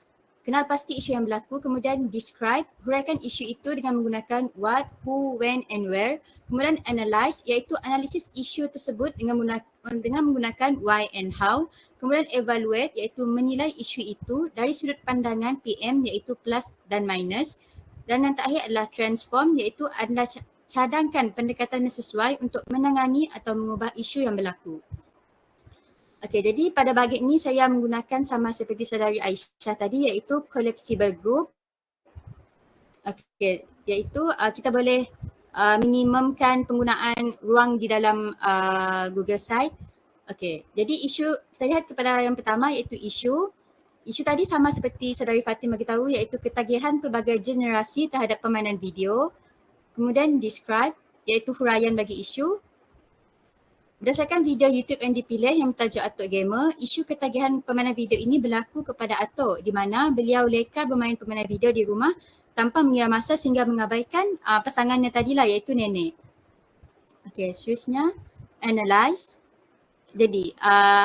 kenal pasti isu yang berlaku, kemudian describe, huraikan isu itu dengan menggunakan what, who, when and where, kemudian analyze iaitu analisis isu tersebut dengan menggunakan why and how, kemudian evaluate iaitu menilai isu itu dari sudut pandangan PM iaitu plus dan minus, dan yang terakhir adalah transform iaitu anda cadangkan pendekatan yang sesuai untuk menangani atau mengubah isu yang berlaku. Okey, jadi pada bahagian ini saya menggunakan sama seperti saudari Aisyah tadi iaitu collapsible group. Okey, iaitu kita boleh minimumkan penggunaan ruang di dalam Google Site. Okey, jadi isu kita lihat kepada yang pertama iaitu isu. Isu tadi sama seperti Saudari Fatin bagi tahu iaitu ketagihan pelbagai generasi terhadap permainan video. Kemudian describe iaitu huraian bagi isu. Berdasarkan video YouTube yang dipilih yang bertajuk Atuk Gamer, isu ketagihan permainan video ini berlaku kepada Atuk di mana beliau leka bermain permainan video di rumah tanpa mengira masa sehingga mengabaikan pasangannya tadilah iaitu nenek. Okey, seterusnya analyze. Jadi,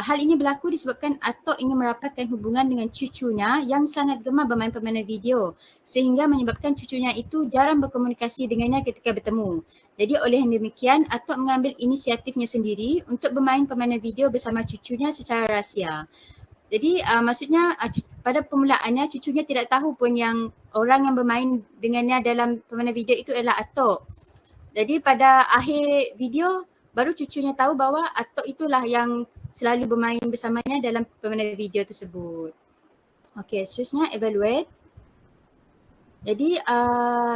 hal ini berlaku disebabkan Atok ingin merapatkan hubungan dengan cucunya yang sangat gemar bermain permainan video sehingga menyebabkan cucunya itu jarang berkomunikasi dengannya ketika bertemu. Jadi oleh yang demikian, Atok mengambil inisiatifnya sendiri untuk bermain permainan video bersama cucunya secara rahsia. Jadi maksudnya pada permulaannya cucunya tidak tahu pun yang orang yang bermain dengannya dalam permainan video itu adalah Atok. Jadi pada akhir video, baru cucunya tahu bahawa Atok itulah yang selalu bermain bersamanya dalam permainan video tersebut. Okey, seterusnya evaluate. Jadi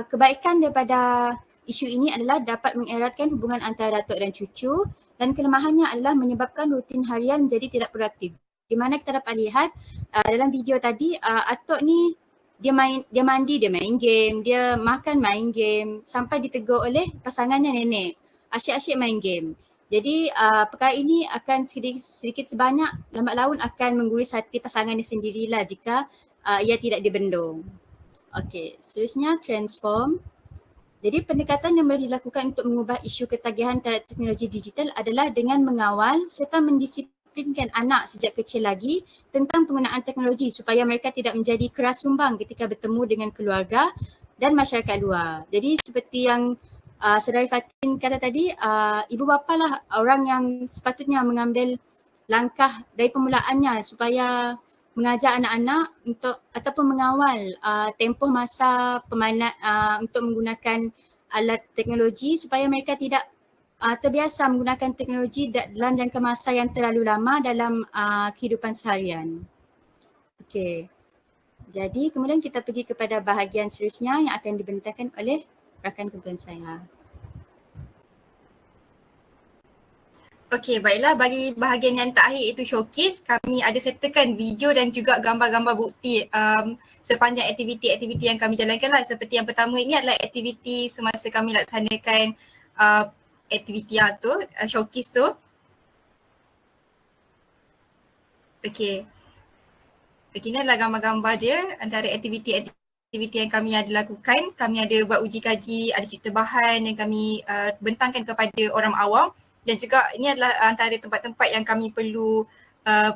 kebaikan daripada isu ini adalah dapat mengeratkan hubungan antara Atok dan cucu dan kelemahannya adalah menyebabkan rutin harian menjadi tidak produktif. Di mana kita dapat lihat dalam video tadi Atok ni dia mandi, dia main game, dia makan main game sampai ditegur oleh pasangannya nenek. Asyik-asyik main game. Jadi perkara ini akan sedikit sebanyak lambat laun akan menggurus hati pasangannya sendirilah jika ia tidak dibendung. Okey, seterusnya transform. Jadi pendekatan yang boleh dilakukan untuk mengubah isu ketagihan terhadap teknologi digital adalah dengan mengawal serta mendisiplinkan anak sejak kecil lagi tentang penggunaan teknologi supaya mereka tidak menjadi keras sumbang ketika bertemu dengan keluarga dan masyarakat luar. Jadi seperti yang Saudari Fatin kata tadi, ibu bapa lah orang yang sepatutnya mengambil langkah dari permulaannya supaya mengajar anak-anak untuk ataupun mengawal tempoh masa permainan untuk menggunakan alat teknologi supaya mereka tidak terbiasa menggunakan teknologi dalam jangka masa yang terlalu lama dalam kehidupan seharian. Okey. Jadi kemudian kita pergi kepada bahagian seterusnya yang akan dibentangkan oleh rakan kumpulan saya. Okey, baiklah, bagi bahagian yang terakhir iaitu showcase, kami ada sertakan video dan juga gambar-gambar bukti sepanjang aktiviti-aktiviti yang kami jalankan lah. Seperti yang pertama ini adalah aktiviti semasa kami laksanakan aktiviti tu, showcase tu. Okey. Ini adalah gambar-gambar dia antara aktiviti yang kami ada lakukan. Kami ada buat uji kaji, ada cipta bahan yang kami bentangkan kepada orang awam. Dan juga ini adalah antara tempat-tempat yang kami perlu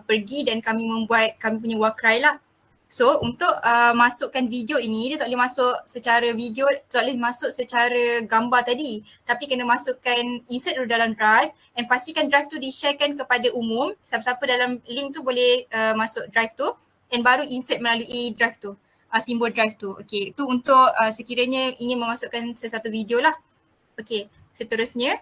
pergi dan kami membuat kami punya walkthrough lah. So untuk masukkan video ini, dia tak boleh masuk secara video, tak boleh masuk secara gambar tadi. Tapi kena masukkan, insert dulu dalam drive and pastikan drive tu di-sharekan kepada umum. Siapa-siapa dalam link tu boleh masuk drive tu and baru insert melalui drive tu, simbol drive tu. Okay, itu untuk sekiranya ingin memasukkan sesuatu video lah. Okay, seterusnya.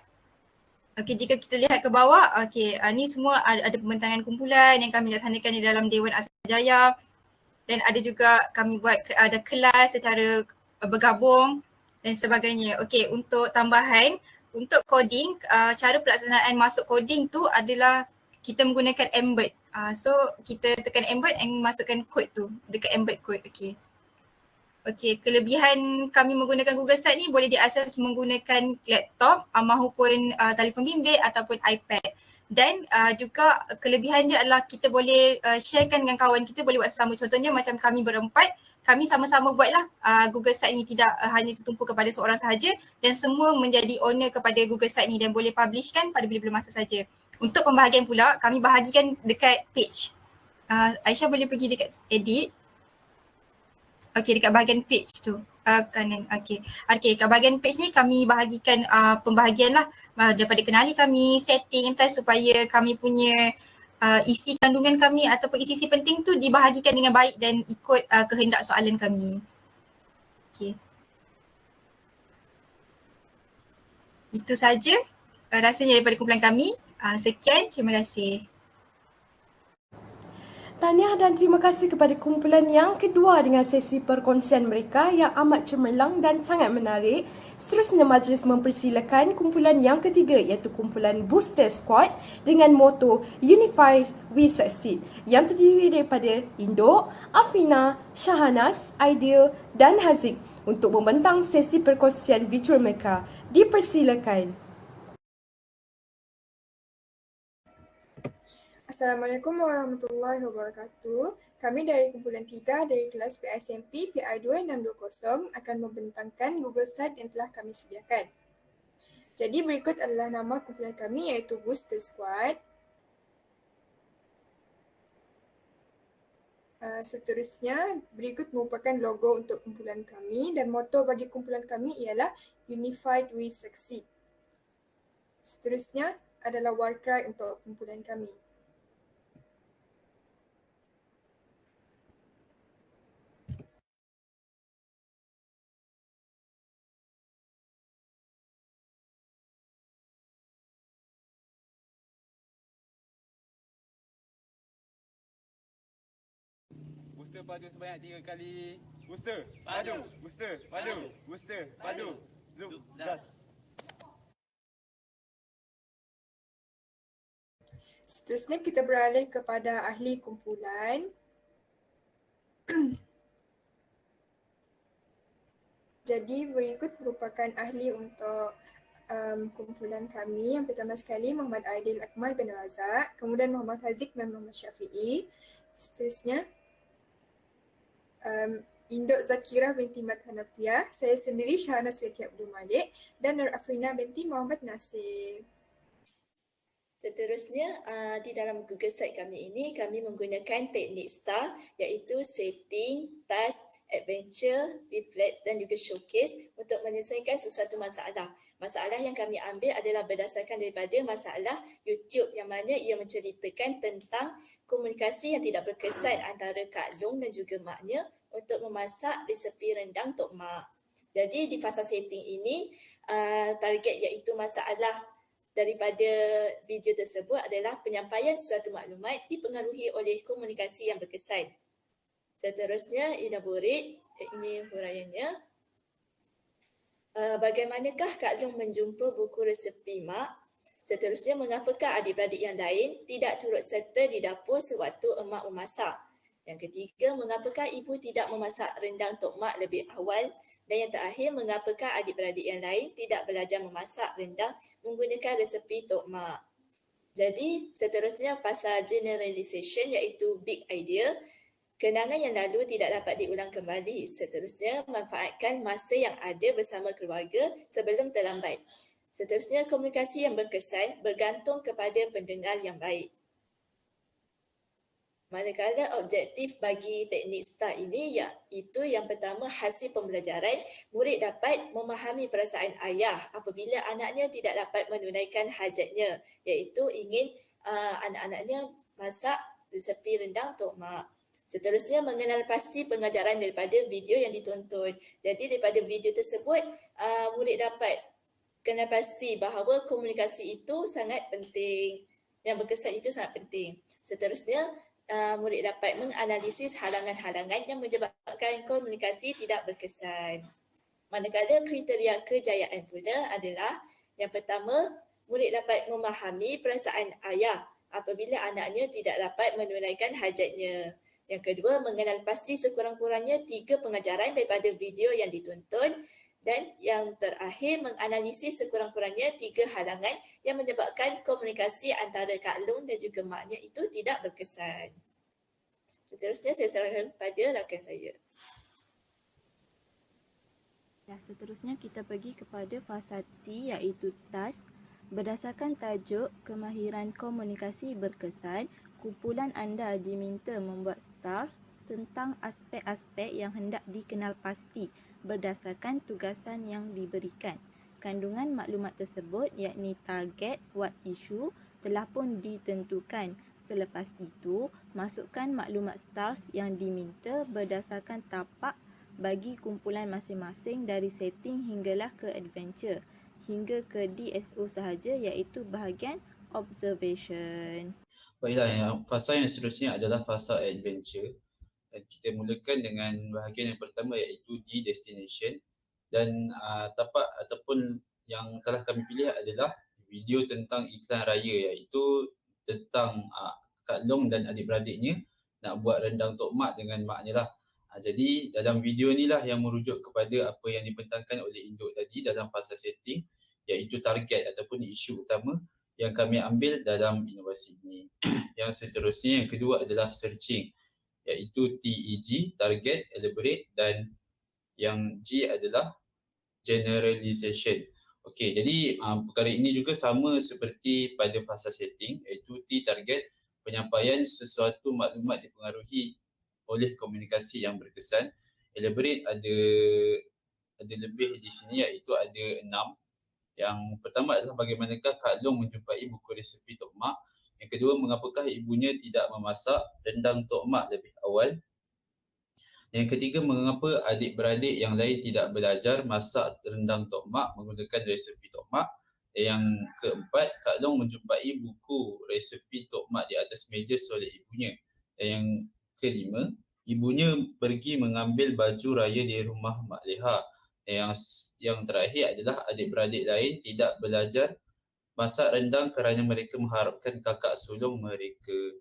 Okey, jika kita lihat ke bawah, okey, ni semua ada pembentangan kumpulan yang kami laksanakan di dalam Dewan Asrajaya dan ada juga kami buat ada kelas secara bergabung dan sebagainya. Okey, untuk tambahan, untuk coding, cara pelaksanaan masuk coding tu adalah kita menggunakan embed. So kita tekan embed and masukkan kod tu dekat embed code. Okey. Okey, kelebihan kami menggunakan Google Site ni boleh diakses menggunakan laptop maupun telefon bimbit ataupun iPad. Dan juga kelebihan dia adalah kita boleh sharekan dengan kawan kita, boleh buat sama. Contohnya macam kami berempat, kami sama-sama buatlah Google Site ni, tidak hanya tertumpu kepada seorang sahaja dan semua menjadi owner kepada Google Site ni dan boleh publishkan pada bila-bila masa saja. Untuk pembahagian pula, kami bahagikan dekat page. Aisyah boleh pergi dekat edit. Okey, dekat bahagian page tu kanan. Okey, kat bahagian page ni kami bahagikan pembahagian lah daripada kenali kami, setting entah supaya kami punya isi kandungan kami ataupun isi penting tu dibahagikan dengan baik dan ikut kehendak soalan kami. Okey. Itu saja rasanya daripada kumpulan kami. Sekian, terima kasih. Tahniah dan terima kasih kepada kumpulan yang kedua dengan sesi perkongsian mereka yang amat cemerlang dan sangat menarik. Seterusnya majlis mempersilakan kumpulan yang ketiga iaitu kumpulan Booster Squad dengan moto Unify We Succeed yang terdiri daripada Indok, Afina, Shahanas, Aidil dan Haziq untuk membentang sesi perkongsian virtual mereka. Dipersilakan. Assalamualaikum warahmatullahi wabarakatuh. Kami dari kumpulan 3 dari kelas PISMP PI2 620 akan membentangkan Google Site yang telah kami sediakan. Jadi berikut adalah nama kumpulan kami iaitu Booster Squad. Seterusnya berikut merupakan logo untuk kumpulan kami dan moto bagi kumpulan kami ialah Unified We Succeed. Seterusnya adalah war cry untuk kumpulan kami. Booster padu sebanyak 3 kali. Booster padu, booster padu, booster padu. Zoom, dah. Seterusnya kita beralih kepada ahli kumpulan. Jadi berikut merupakan ahli untuk kumpulan kami. Yang pertama sekali Muhammad Aidil Akmal bin Razak, kemudian Muhammad Haziq dan Muhammad Syafi'i. Seterusnya Indok Zakirah binti Mat Hanafiah, saya sendiri Shahanas binti Abdul Malik dan Nur Afrina binti Muhammad Nasir. Seterusnya, di dalam Google Site kami ini, kami menggunakan teknik STAR iaitu setting, task, adventure, reflect dan juga showcase untuk menyelesaikan sesuatu masalah. Masalah yang kami ambil adalah berdasarkan daripada masalah YouTube yang mana ia menceritakan tentang komunikasi yang tidak berkesan antara Kak Long dan juga maknya untuk memasak resepi rendang Tok Mak. Jadi di fasa setting ini, target iaitu masalah daripada video tersebut adalah penyampaian suatu maklumat dipengaruhi oleh komunikasi yang berkesan. Seterusnya, elaborate, ini huraiannya. Bagaimanakah Kak Long menjumpa buku resepi Mak? Seterusnya, mengapakah adik-beradik yang lain tidak turut serta di dapur sewaktu emak memasak? Yang ketiga, mengapakah ibu tidak memasak rendang Tok Mak lebih awal? Dan yang terakhir, mengapakah adik-beradik yang lain tidak belajar memasak rendang menggunakan resepi Tok Mak? Jadi, seterusnya fasa generalization iaitu big idea. Kenangan yang lalu tidak dapat diulang kembali. Seterusnya, manfaatkan masa yang ada bersama keluarga sebelum terlambat. Seterusnya, komunikasi yang berkesan bergantung kepada pendengar yang baik. Manakala objektif bagi teknik STAR ini iaitu yang pertama hasil pembelajaran, murid dapat memahami perasaan ayah apabila anaknya tidak dapat menunaikan hajatnya iaitu ingin anak-anaknya masak resepi rendang Tok Mak. Seterusnya mengenal pasti pengajaran daripada video yang ditonton. Jadi daripada video tersebut murid dapat kenal pasti bahawa komunikasi itu sangat penting. Yang berkesan itu sangat penting. Seterusnya murid dapat menganalisis halangan-halangan yang menyebabkan komunikasi tidak berkesan. Manakala kriteria kejayaan pula adalah yang pertama, murid dapat memahami perasaan ayah apabila anaknya tidak dapat menunaikan hajatnya. Yang kedua, mengenal pasti sekurang-kurangnya 3 pengajaran daripada video yang ditonton. Dan yang terakhir, menganalisis sekurang-kurangnya 3 halangan yang menyebabkan komunikasi antara Kak Long dan juga maknya itu tidak berkesan. Seterusnya saya serahkan pada rakan saya. Seterusnya kita pergi kepada fasa T iaitu task. Berdasarkan tajuk kemahiran komunikasi berkesan, kumpulan anda diminta membuat STAR tentang aspek-aspek yang hendak dikenal pasti berdasarkan tugasan yang diberikan. Kandungan maklumat tersebut yakni target, what issue telah pun ditentukan. Selepas itu, masukkan maklumat STARS yang diminta berdasarkan tapak bagi kumpulan masing-masing dari setting hinggalah ke adventure hingga ke DSO sahaja iaitu bahagian observation. Baiklah, fasa yang seterusnya adalah fasa adventure. Dan kita mulakan dengan bahagian yang pertama iaitu di destination. Dan tapak ataupun yang telah kami pilih adalah video tentang iklan raya, iaitu tentang Kak Long dan adik-beradiknya nak buat rendang tok mak dengan maknya lah. Jadi dalam video ni lah yang merujuk kepada apa yang dibentangkan oleh induk tadi dalam fasa setting, iaitu target ataupun isu utama yang kami ambil dalam inovasi ini. Yang seterusnya yang kedua adalah searching, iaitu TEG, target, elaborate, dan yang G adalah generalization. Okey, jadi perkara ini juga sama seperti pada fasa setting, iaitu T, target, penyampaian sesuatu maklumat dipengaruhi oleh komunikasi yang berkesan. Elaborate ada lebih di sini, iaitu ada 6. Yang pertama adalah bagaimanakah Kak Long menjumpai buku resepi tok mak. Yang kedua, mengapakah ibunya tidak memasak rendang tok mak lebih awal. Yang ketiga, mengapa adik-beradik yang lain tidak belajar masak rendang tok mak menggunakan resepi tok mak. Yang keempat, Kak Long menjumpai buku resepi tok mak di atas meja oleh ibunya. Dan yang kelima, ibunya pergi mengambil baju raya di rumah Mak Leha. Yang terakhir adalah adik-beradik lain tidak belajar masak rendang kerana mereka mengharapkan kakak sulung mereka.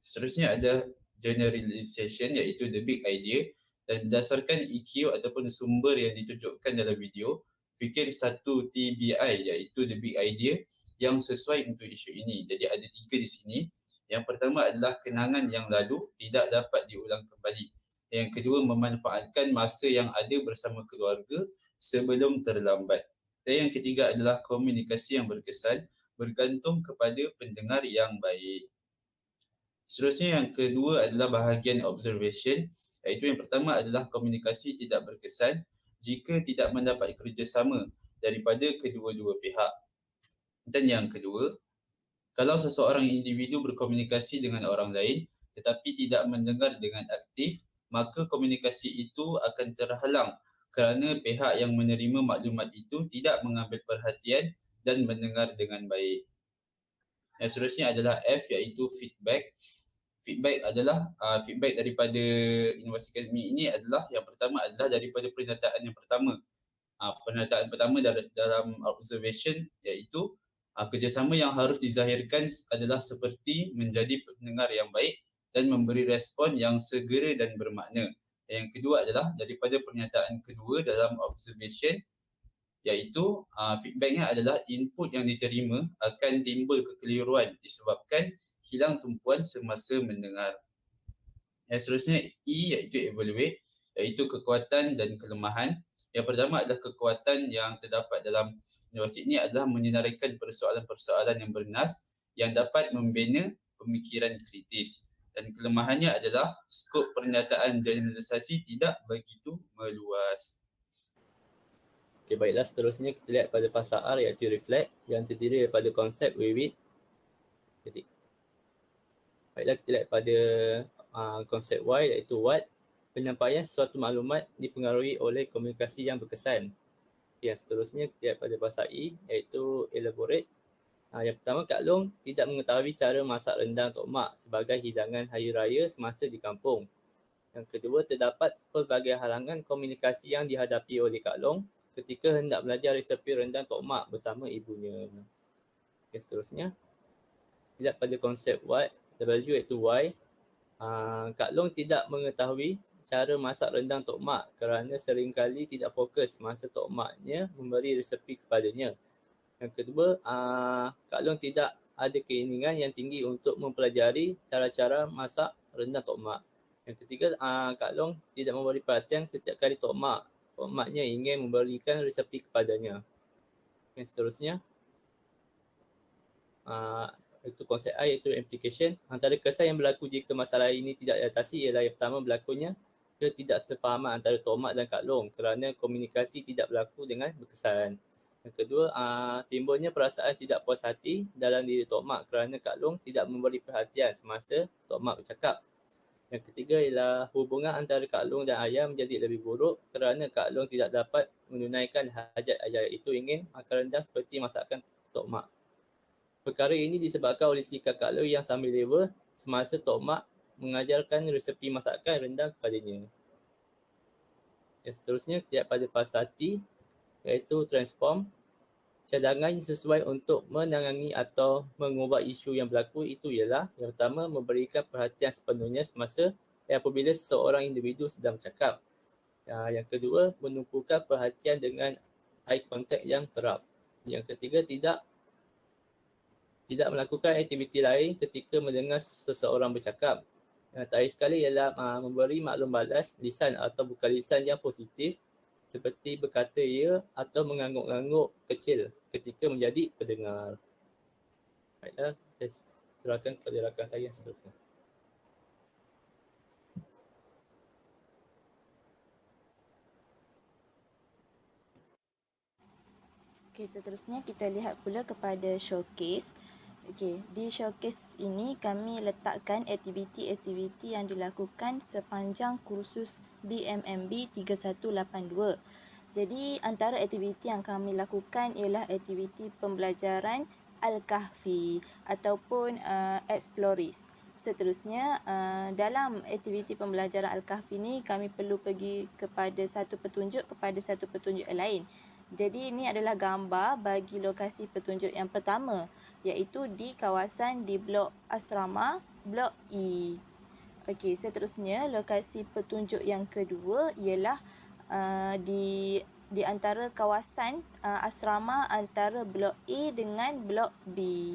Seterusnya ada generalization, iaitu the big idea. Dan berdasarkan EQ ataupun sumber yang ditunjukkan dalam video, fikir satu TBI, iaitu the big idea yang sesuai untuk isu ini. Jadi ada 3 di sini. Yang pertama adalah kenangan yang lalu tidak dapat diulang kembali. Yang kedua, memanfaatkan masa yang ada bersama keluarga sebelum terlambat. Dan yang ketiga adalah komunikasi yang berkesan bergantung kepada pendengar yang baik. Seterusnya yang kedua adalah bahagian observation, iaitu yang pertama adalah komunikasi tidak berkesan jika tidak mendapat kerjasama daripada kedua-dua pihak. Dan yang kedua, kalau seseorang individu berkomunikasi dengan orang lain tetapi tidak mendengar dengan aktif, maka komunikasi itu akan terhalang kerana pihak yang menerima maklumat itu tidak mengambil perhatian dan mendengar dengan baik. Yang seterusnya adalah F, iaitu feedback. Feedback adalah feedback daripada inovasi akademik ini adalah yang pertama adalah daripada pernyataan yang pertama. Pernyataan pertama dalam observation, iaitu kerjasama yang harus dizahirkan adalah seperti menjadi pendengar yang baik dan memberi respon yang segera dan bermakna. Yang kedua adalah daripada pernyataan kedua dalam observation, iaitu feedbacknya adalah input yang diterima akan timbul kekeliruan disebabkan hilang tumpuan semasa mendengar. Yang seterusnya E, iaitu evaluate, iaitu kekuatan dan kelemahan. Yang pertama adalah kekuatan yang terdapat dalam inovasi ini adalah menyenaraikan persoalan-persoalan yang bernas yang dapat membina pemikiran kritis. Dan kelemahannya adalah skop pernyataan generalisasi tidak begitu meluas. Okey, baiklah, seterusnya kita lihat pada fasa R, iaitu reflect, yang terdiri daripada konsep wewit. Baiklah, kita lihat pada konsep Y, iaitu what. Penyampaian sesuatu maklumat dipengaruhi oleh komunikasi yang berkesan. Yang seterusnya kita lihat pada fasa E, iaitu elaborate. Yang pertama, Kak Long tidak mengetahui cara masak rendang tok mak sebagai hidangan hari raya semasa di kampung. Yang kedua, terdapat pelbagai halangan komunikasi yang dihadapi oleh Kak Long ketika hendak belajar resepi rendang tok mak bersama ibunya. Yang seterusnya, lihat pada konsep what, W iaitu Y. Kak Long tidak mengetahui cara masak rendang tok mak kerana seringkali tidak fokus masa tok maknya memberi resepi kepadanya. Yang kedua, Kak Long tidak ada keinginan yang tinggi untuk mempelajari cara-cara masak rendang tok mak. Yang ketiga, Kak Long tidak memberi perhatian setiap kali tok maknya ingin memberikan resepi kepadanya. Yang seterusnya, itu konsep I, iaitu implication. Antara kesan yang berlaku jika masalah ini tidak diatasi ialah yang pertama, berlakunya ketidaksefahaman antara tok mak dan Kak Long kerana komunikasi tidak berlaku dengan berkesan. Yang kedua, timbulnya perasaan tidak puas hati dalam diri tok mak kerana Kak Long tidak memberi perhatian semasa tok mak bercakap. Yang ketiga ialah hubungan antara Kak Long dan ayah menjadi lebih buruk kerana Kak Long tidak dapat menunaikan hajat ayah, iaitu ingin makan rendang seperti masakan tok mak. Perkara ini disebabkan oleh sikap Kak Lui yang sambil lewa semasa Tok Mak mengajarkan resepi masakan rendang kepadanya. Yang seterusnya kita lihat pada pasati iaitu transform. Cadangan yang sesuai untuk menangani atau mengubah isu yang berlaku itu ialah yang pertama, memberikan perhatian sepenuhnya semasa apabila seseorang individu sedang bercakap. Yang kedua, menumpukan perhatian dengan eye contact yang kerap. Yang ketiga, tidak melakukan aktiviti lain ketika mendengar seseorang bercakap. Yang terakhir sekali ialah memberi maklum balas lisan atau bukan lisan yang positif seperti berkata ya atau mengangguk-angguk kecil ketika menjadi pendengar. Baiklah, saya serahkan kepada rakan saya yang seterusnya. Okey, seterusnya kita lihat pula kepada showcase. Okey, di showcase ini kami letakkan aktiviti-aktiviti yang dilakukan sepanjang kursus BMMB 3182. Jadi antara aktiviti yang kami lakukan ialah aktiviti pembelajaran Al-Kahfi ataupun Exploris. Seterusnya, dalam aktiviti pembelajaran Al-Kahfi ni kami perlu pergi kepada satu petunjuk yang lain. Jadi ini adalah gambar bagi lokasi petunjuk yang pertama, iaitu di kawasan di blok asrama, blok E. Okey, seterusnya lokasi petunjuk yang kedua ialah di antara kawasan asrama antara blok A dengan blok B.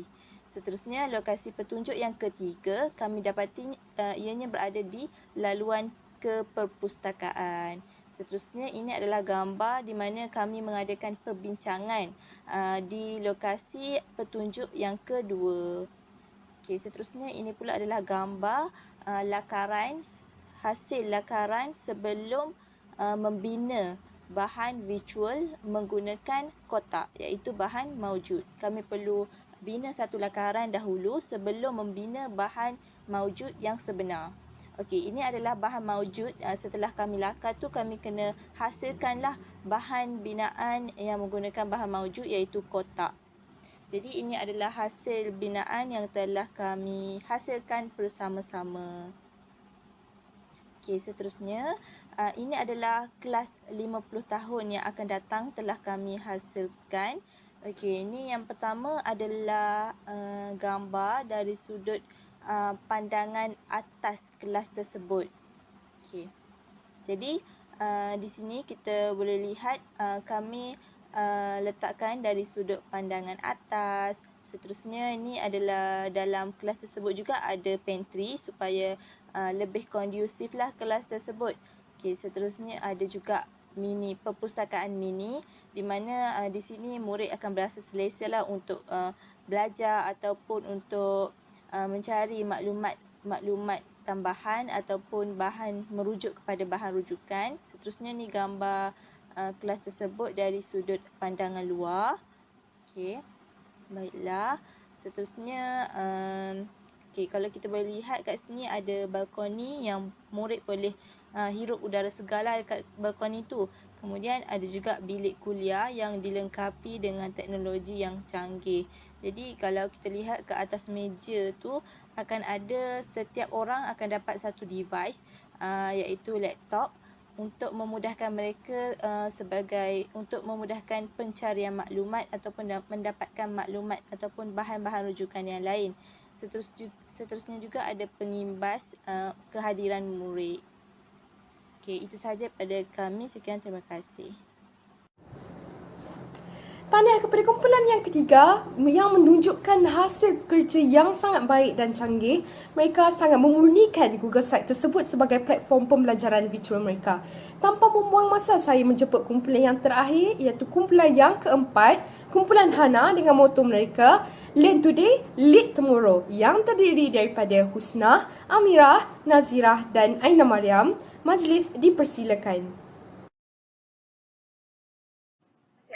Seterusnya lokasi petunjuk yang ketiga kami dapati ianya berada di laluan keperpustakaan. Seterusnya ini adalah gambar di mana kami mengadakan perbincangan di lokasi petunjuk yang kedua. Okey, seterusnya ini pula adalah gambar hasil lakaran sebelum membina bahan virtual menggunakan kotak, iaitu bahan maujud. Kami perlu bina satu lakaran dahulu sebelum membina bahan maujud yang sebenar. Okey, ini adalah bahan maujud. Setelah kami lakar tu kami kena hasilkanlah bahan binaan yang menggunakan bahan maujud, iaitu kotak. Jadi ini adalah hasil binaan yang telah kami hasilkan bersama-sama. Okey, seterusnya ini adalah kelas 50 tahun yang akan datang telah kami hasilkan. Okey, ini yang pertama adalah gambar dari sudut pandangan atas kelas tersebut. Okey. Jadi di sini kita boleh lihat kami letakkan dari sudut pandangan atas. Seterusnya ini adalah dalam kelas tersebut juga ada pantry supaya lebih kondusif lah kelas tersebut. Okey, seterusnya ada juga perpustakaan mini di mana di sini murid akan berasa selesa lah untuk belajar ataupun untuk mencari maklumat tambahan ataupun bahan merujuk kepada bahan rujukan. Seterusnya ni gambar kelas tersebut dari sudut pandangan luar. Okey, baiklah. Seterusnya, okey, kalau kita boleh lihat kat sini ada balkoni yang murid boleh hirup udara segar lah dekat balkoni tu. Kemudian ada juga bilik kuliah yang dilengkapi dengan teknologi yang canggih. Jadi kalau kita lihat ke atas meja tu akan ada, setiap orang akan dapat satu device iaitu laptop untuk memudahkan mereka untuk memudahkan pencarian maklumat ataupun mendapatkan maklumat ataupun bahan-bahan rujukan yang lain. Seterusnya juga ada pengimbas kehadiran murid. Okey, itu sahaja pada kami. Sekian, terima kasih. Tahniah kepada kumpulan yang ketiga yang menunjukkan hasil kerja yang sangat baik dan canggih. Mereka sangat memurnikan Google Site tersebut sebagai platform pembelajaran virtual mereka. Tanpa membuang masa, saya menjemput kumpulan yang terakhir, iaitu kumpulan yang keempat, kumpulan Hana dengan moto mereka Learn Today, Lead Tomorrow, yang terdiri daripada Husna, Amirah, Nazirah dan Aina Mariam. Majlis dipersilakan.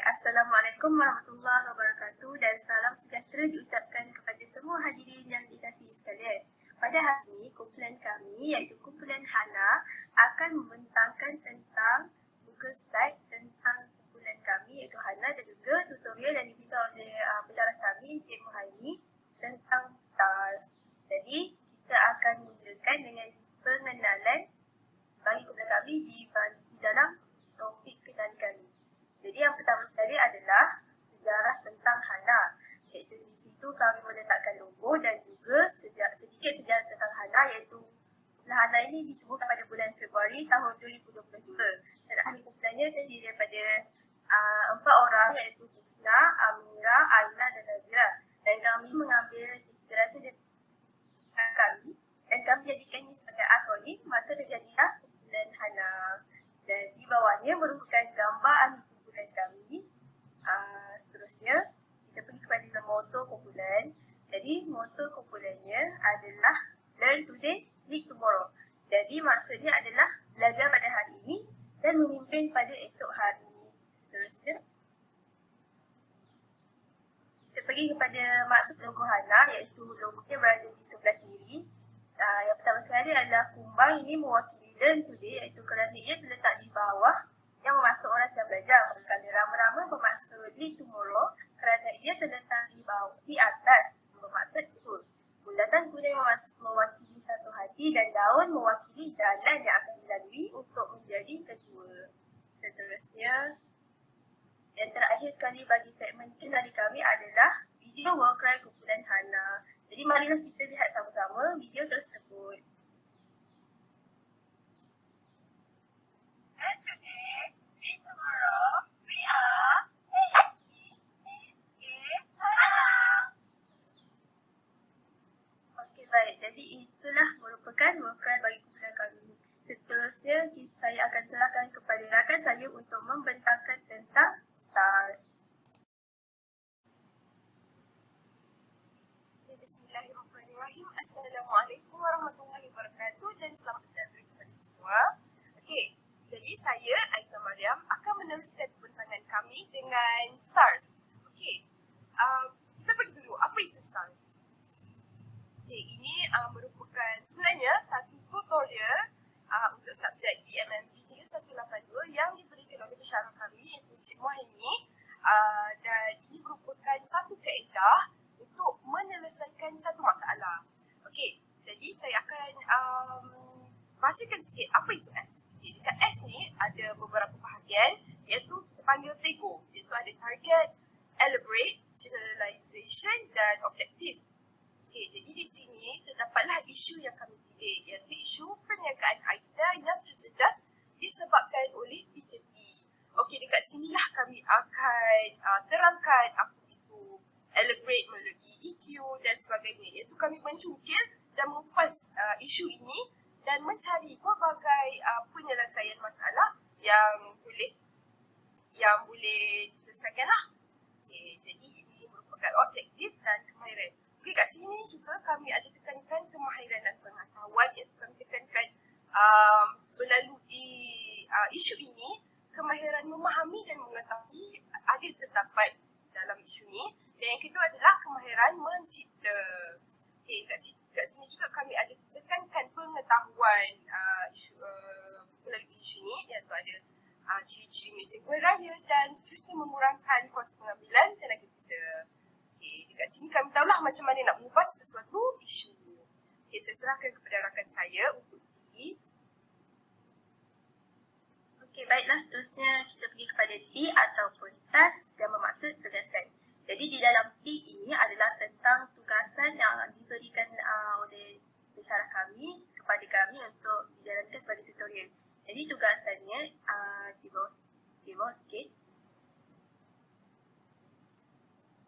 Assalamualaikum warahmatullahi wabarakatuh dan salam sejahtera diucapkan kepada semua hadirin yang dikasihi sekalian. Pada hari ini, kumpulan kami iaitu kumpulan Hana akan membentangkan tentang Google Site tentang kumpulan kami iaitu Hana dan juga tutorial yang diberikan oleh pensyarah kami, Encik Muhaini. tentang stars. Jadi kita akan mulakan dengan pengenalan bagi kumpulan kami di dalam topik kenali kami. Jadi yang pertama sekali adalah sejarah tentang HANA. Iaitu di situ kami meletakkan logo dan juga sedikit sejarah tentang HANA, iaitu kumpulan HANA ini ditubuhkan pada bulan Februari tahun 2022. Dan ahli kumpulannya terdiri daripada 4 orang, iaitu Husna, Amira, Aina dan Nazira. Dan kami mengambil inspirasi dari kami dan kami jadikannya sebagai akronim, maka terjadilah kumpulan HANA. Dan di bawahnya merupakan gambar ahli kumpulan kami. Seterusnya, kita pergi kepada moto kumpulan. Jadi, moto kumpulannya adalah Learn Today, Lead Tomorrow. Jadi, maksudnya adalah belajar pada hari ini dan memimpin pada esok hari. Seterusnya, kita pergi kepada maksud logo HANA, iaitu logonya berada di sebelah kiri. Yang pertama sekali adalah kumbang ini mewakili Learn Today, iaitu kerana ia terletak di bawah yang bermaksud orang sedang belajar. Kalau rama-rama bermaksud Lead Tomorrow kerana ia terletak di bawah, di atas, bermaksud betul. Bulatan kuning mewakili satu hati dan daun mewakili jalan yang akan dilalui untuk menjadi ketua. Seterusnya, yang terakhir sekali bagi segmen kenali kami adalah video World Cry kumpulan HANA. Jadi marilah kita lihat sama-sama video tersebut. Okey, baik. Jadi itulah merupakan World Cry bagi kumpulan kami. Seterusnya, saya akan serahkan kepada rakan saya untuk membentangkan tentang stars. Bismillahirrahmanirrahim. Assalamualaikum warahmatullahi wabarakatuh dan selamat sejahtera kepada semua. Okey, jadi saya, Aina Mariam, akan meneruskan perbincangan kami dengan stars. Okey, kita pergi dulu. Apa itu stars? Okey, ini merupakan sebenarnya satu tutorial untuk subjek BMMP 3182 yang diberikan oleh pensyarah kami, iaitu Cik Muhaimi, dan ini merupakan satu kaedah untuk menyelesaikan satu masalah. Okey, jadi saya akan bacakan sikit apa itu S. Okay, dekat S ni ada beberapa bahagian, iaitu kita panggil TEGO, iaitu ada target, elaborate, generalization dan objektif. Okey, jadi di sini terdapatlah isu yang kami pilih, iaitu isu perniagaan idea yang terjejas disebabkan oleh P2P. Okey, dekat sinilah kami akan terangkan apa itu elaborate melalui EQ dan sebagainya, iaitu kami mencungkil dan mengupas isu ini dan mencari pelbagai penyelesaian masalah yang boleh diselesaikanlah. Okey, jadi ini merupakan objektif dan kemahiran. Okey, kat sini juga kami ada tekankan kemahiran dan pengetahuan, iaitu kami tekankan melalui isu ini, kemahiran memahami dan mengetahui ada terdapat dalam isu ini. Dan yang kedua adalah kemahiran mencipta. Okey, kat sini juga kami ada tekankan pengetahuan melalui isu ini, iaitu ada ciri-ciri mesin raya dan seterusnya mengurangkan kos pengambilan tenaga kerja. Okey, dekat sini kami tahulah macam mana nak mengupas sesuatu isu. Okey, saya serahkan kepada rakan saya untuk T. Okey, baiklah, seterusnya kita pergi kepada T ataupun task yang bermaksud tugasan. Jadi di dalam T ini adalah tentang tugasan yang diberikan oleh pensyarah kami kepada kami untuk dijalankan sebagai tutorial. Jadi tugasannya di bawah sikit.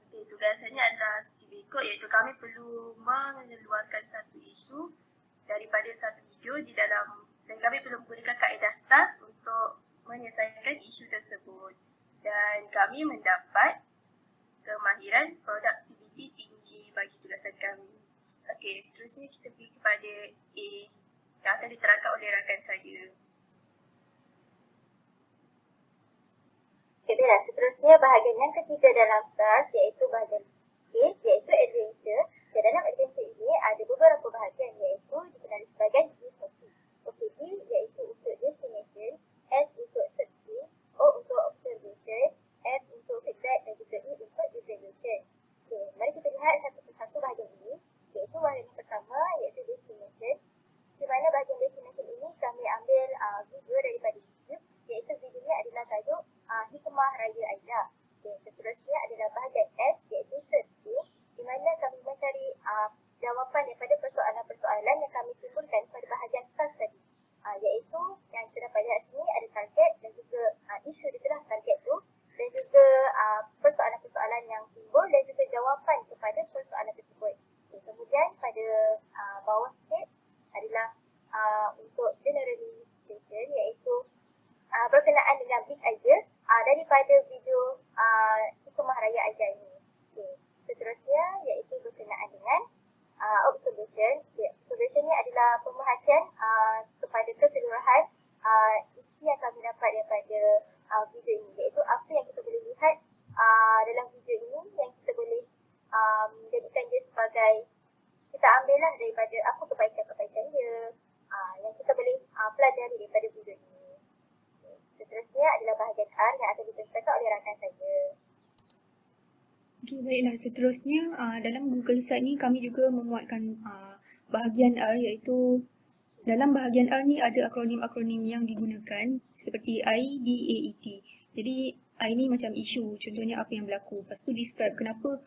Okay, tugasannya adalah seperti berikut, iaitu kami perlu mengeluarkan satu isu daripada satu video di dalam, dan kami perlu menggunakan kaedah stars untuk menyelesaikan isu tersebut. Dan kami mendapat kemahiran produktiviti tinggi bagi tugasan kami. Okey, seterusnya kita pergi kepada A yang akan diterangkan oleh rakan saya. Okay, baiklah. Seterusnya bahagian yang ketiga dalam stars iaitu bahagian A, iaitu adventure. Dan dalam adventure ini ada beberapa bahagian iaitu dikenali sebagai D-SOP. Okey, D iaitu untuk destination, S untuk searching, O untuk observation, F untuk feedback dan juga E untuk evaluation. Okey, mari kita lihat satu persatu bahagian bawah sikit adalah untuk generalization, iaitu berkenaan dengan big idea daripada video Hukumah Raya Ajar ini. Okay. Seterusnya iaitu berkenaan dengan observation. Observation ni adalah pemerhatian kepada keseluruhan isi yang kami dapat daripada video ini, iaitu apa yang kita boleh lihat dalam video ini yang kita boleh jadikan dia sebagai, kita ambillah daripada apa kebaikan-kebaikan dia yang kita boleh pelajari daripada video ini. Seterusnya adalah bahagian R yang akan diceritakan oleh rakan saya. Okey, baiklah. Seterusnya dalam Google Site ni kami juga memuatkan bahagian R, iaitu dalam bahagian R ni ada akronim-akronim yang digunakan seperti I, D, A, E, T. Jadi I ni macam isu, contohnya apa yang berlaku. Lepas tu describe kenapa,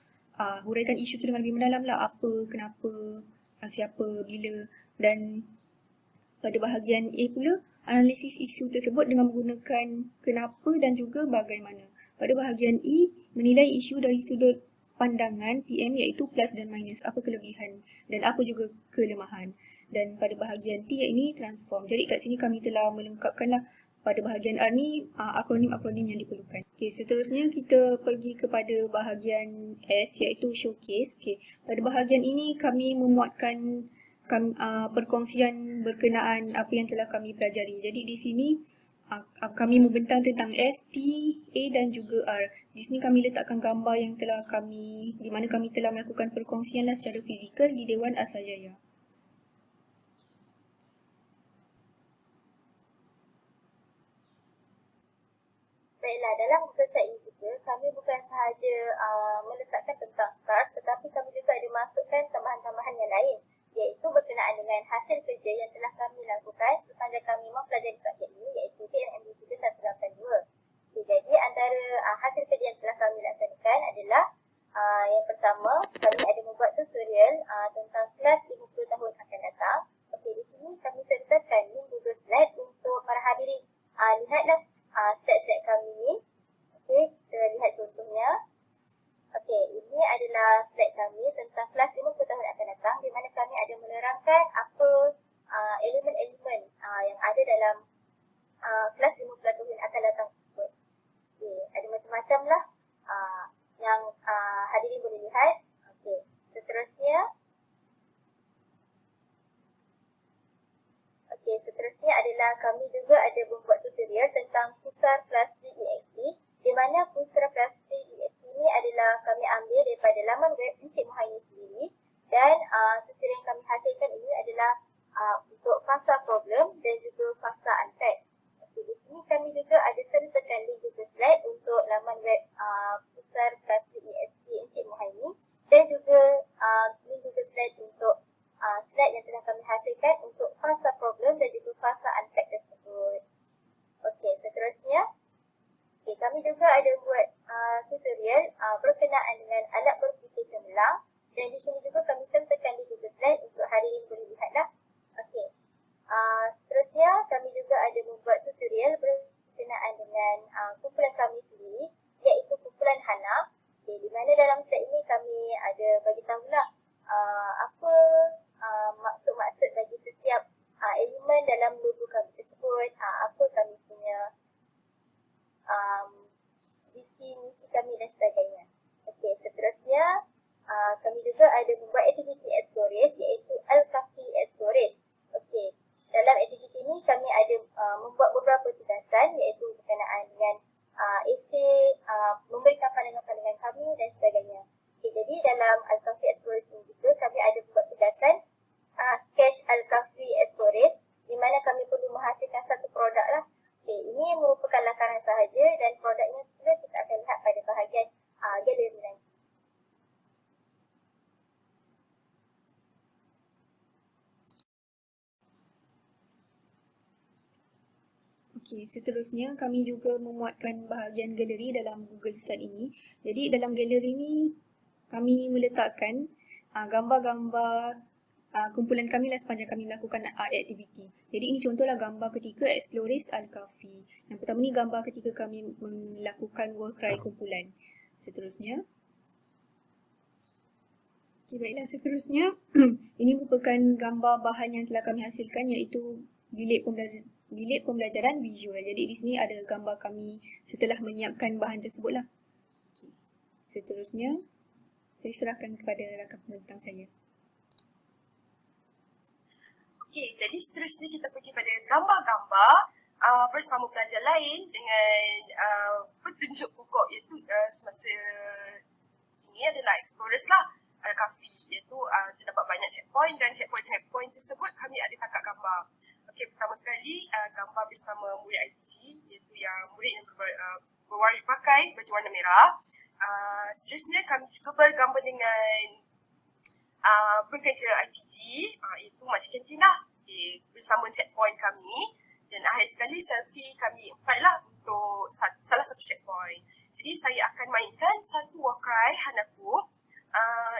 huraikan isu tu dengan lebih mendalam lah, apa, kenapa, siapa, bila. Dan pada bahagian A pula, analisis isu tersebut dengan menggunakan kenapa dan juga bagaimana. Pada bahagian E, menilai isu dari sudut pandangan PM, iaitu plus dan minus, apa kelebihan dan apa juga kelemahan. Dan pada bahagian T ini transform. Jadi kat sini kami telah melengkapkanlah pada bahagian R ni akronim-akronim yang diperlukan. Okey, seterusnya kita pergi kepada bahagian S, iaitu showcase. Okey, pada bahagian ini kami memuatkan perkongsian berkenaan apa yang telah kami pelajari. Jadi di sini kami membentang tentang S, T, A dan juga R. Di sini kami letakkan gambar yang telah di mana kami telah melakukan perkongsian secara fizikal di Dewan Asajaya. Baiklah, dalam Google Site ini juga kami bukan sahaja meletakkan tentang stars, tetapi kami juga ada masukkan tambahan-tambahan yang lain, iaitu berkenaan dengan hasil kerja yang telah kami lakukan sepanjang kami mempelajari subjek ini, iaitu DNMD 3182. Okay, jadi antara hasil kerja yang telah kami laksanakan adalah yang pertama, kami ada membuat tutorial tentang kelas 50 tahun akan datang. Okey, di sini kami sertakan link Google Slide untuk para hadirin lihatlah slide-slide kami ni. Okey, kita lihat contohnya. Okey, ini adalah slide kami tentang kelas 50 tahun akan datang, di mana kami ada menerangkan apa elemen-elemen yang ada dalam kelas 50 tahun akan datang tersebut. Okey, ada macam-macam lah yang hadirin boleh lihat. Okey, seterusnya. Okey, seterusnya adalah kami juga ada membuat tutorial tentang pusar kelas 3 EXP, di mana pusar kelas 3 EXP ini adalah kami ambil daripada laman web Encik Muhaimin sendiri, dan tutorial yang kami hasilkan ini adalah untuk fasa problem dan juga fasa unpack. Okey, di sini kami juga ada sertakan link Google Slide untuk laman web pusar kelas 3 EXP Encik Muhaimin, dan juga link Google Slide untuk slide yang telah kami hasilkan untuk fasa problem dan juga fasa unpack tersebut. Okey, seterusnya. Okey, kami juga ada buat tutorial berkenaan dengan alat berfikir cemerlang, dan di sini juga kami sertakan di Google Slide untuk hadirin boleh lihatlah. Okey. Seterusnya kami juga ada membuat tutorial berkenaan dengan kumpulan kami sendiri, iaitu kumpulan HANA. Okey, di mana dalam slide ini kami ada bagi tahulah apa maksud-maksud bagi setiap elemen dalam logo kami tersebut, apa kami punya visi-misi kami dan sebagainya. Okey, seterusnya kami juga ada membuat aktiviti Explores, iaitu Al-Kahfi Explores. Okey, dalam aktiviti ini kami ada membuat beberapa tugasan, iaitu berkenaan dengan esei, memberikan pandangan-pandangan kami dan sebagainya. Okey, jadi dalam Al-Kahfi Explores ini juga kami ada membuat tugasan sketch Al-Kahfi Explores, di mana kami perlu menghasilkan satu produk lah. Okay, ini merupakan lakaran sahaja dan produknya pula kita akan lihat pada bahagian galeri nanti. Okey, seterusnya kami juga memuatkan bahagian galeri dalam Google Site ini. Jadi dalam galeri ini kami meletakkan gambar-gambar kumpulan kami lah sepanjang kami melakukan art activity. Jadi ini contohlah gambar ketika Explores Al-Kahfi. Yang pertama ni gambar ketika kami melakukan work cry kumpulan. Seterusnya. Okay, baiklah, seterusnya ini merupakan gambar bahan yang telah kami hasilkan, iaitu bilik pembelajaran visual. Jadi di sini ada gambar kami setelah menyiapkan bahan tersebutlah. Okay. Seterusnya saya serahkan kepada rakan pembentang saya. Okey, jadi seterusnya kita pergi pada gambar-gambar bersama pelajar lain dengan petunjuk pokok, iaitu semasa ini adalah explorers lah, Al-Kahfi, iaitu terdapat banyak checkpoint dan checkpoint tersebut kami ada tangkap gambar. Okey, pertama sekali gambar bersama murid IPG, iaitu yang murid yang pakai baju warna merah. Seterusnya kami juga bergambar dengan pekerja IPG, itu makcik kantin lah, okay, bersama checkpoint kami. Dan akhir sekali selfie kami 4 lah untuk salah satu checkpoint. Jadi saya akan mainkan satu wakai Hanaku,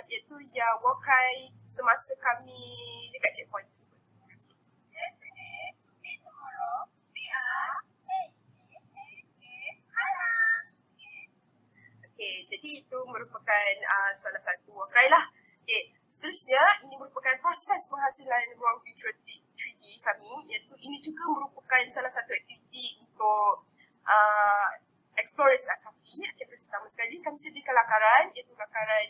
iaitu yang wakai semasa kami dekat checkpoint tersebut. Okay, jadi itu merupakan salah satu wakai lah. Okay, seterusnya ini merupakan proses penghasilan ruang virtual 3D kami, iaitu ini juga merupakan salah satu aktiviti untuk explorers Al-Kahfi. Okay, pertama sekali kami sediakan lakaran, iaitu lakaran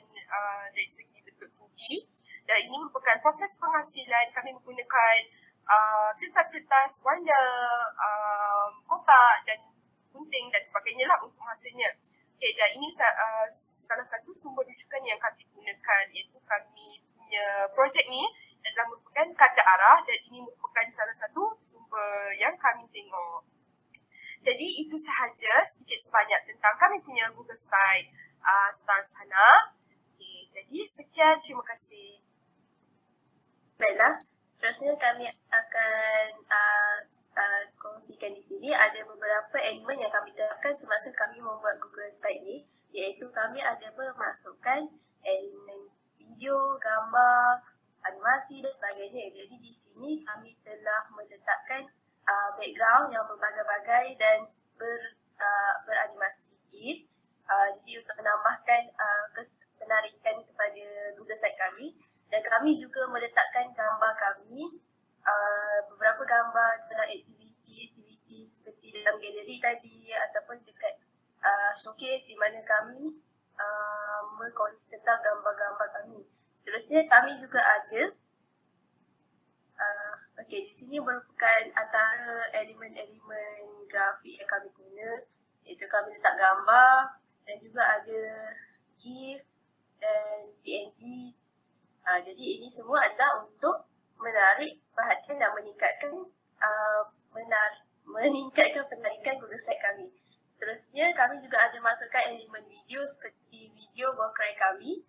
dari segi bentuk 2D, dan ini merupakan proses penghasilan kami menggunakan kertas-kertas warna kotak dan gunting dan sebagainya lah untuk menghasilnya. Okay, dan ini salah satu sumber rujukan yang kami gunakan, iaitu kami punya projek ni adalah merupakan kata arah, dan ini merupakan salah satu sumber yang kami tengok. Jadi itu sahaja sedikit sebanyak tentang kami punya Google Site Stars Hana. Okay, jadi sekian, terima kasih. Baiklah, seterusnya kami akan kongsikan di sini ada beberapa elemen yang kami terapkan semasa kami membuat Google Site ni, iaitu kami ada memasukkan elemen video, gambar, animasi dan sebagainya. Jadi di sini kami telah meletakkan background yang berbagai-bagai dan beranimasi GIF. Jadi untuk menambahkan penarikan kepada Google Site kami, dan kami juga meletakkan gambar kami, beberapa gambar dalam aktiviti seperti dalam galeri tadi ataupun dekat showcase di mana kami berkongsi tentang gambar-gambar kami. Seterusnya kami juga ada di sini merupakan antara elemen-elemen grafik yang kami guna, iaitu kami letak gambar dan juga ada GIF dan PNG. Jadi ini semua adalah untuk menarik perhatian dan meningkatkan penarikan Google Site kami. Seterusnya kami juga ada masukkan elemen video seperti video walkthrough kami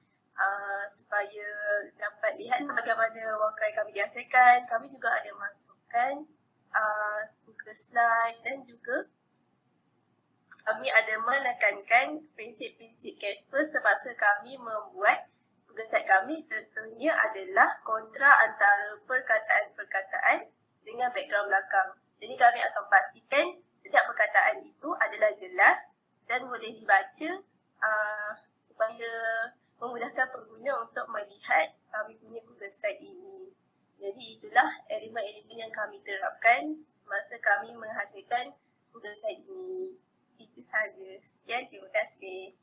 supaya dapat lihat bagaimana walkthrough kami dihasilkan. Kami juga ada masukkan Google Slide dan juga kami ada menekankan prinsip-prinsip Casper semasa kami membuat Google Site kami. Contohnya adalah kontra antara perkataan-perkataan dengan background belakang. Jadi kami akan pastikan setiap perkataan itu adalah jelas dan boleh dibaca supaya memudahkan pengguna untuk melihat kami punya Google Site ini. Jadi itulah elemen-elemen yang kami terapkan semasa kami menghasilkan Google Site ini. Itu sahaja. Sekian, terima kasih.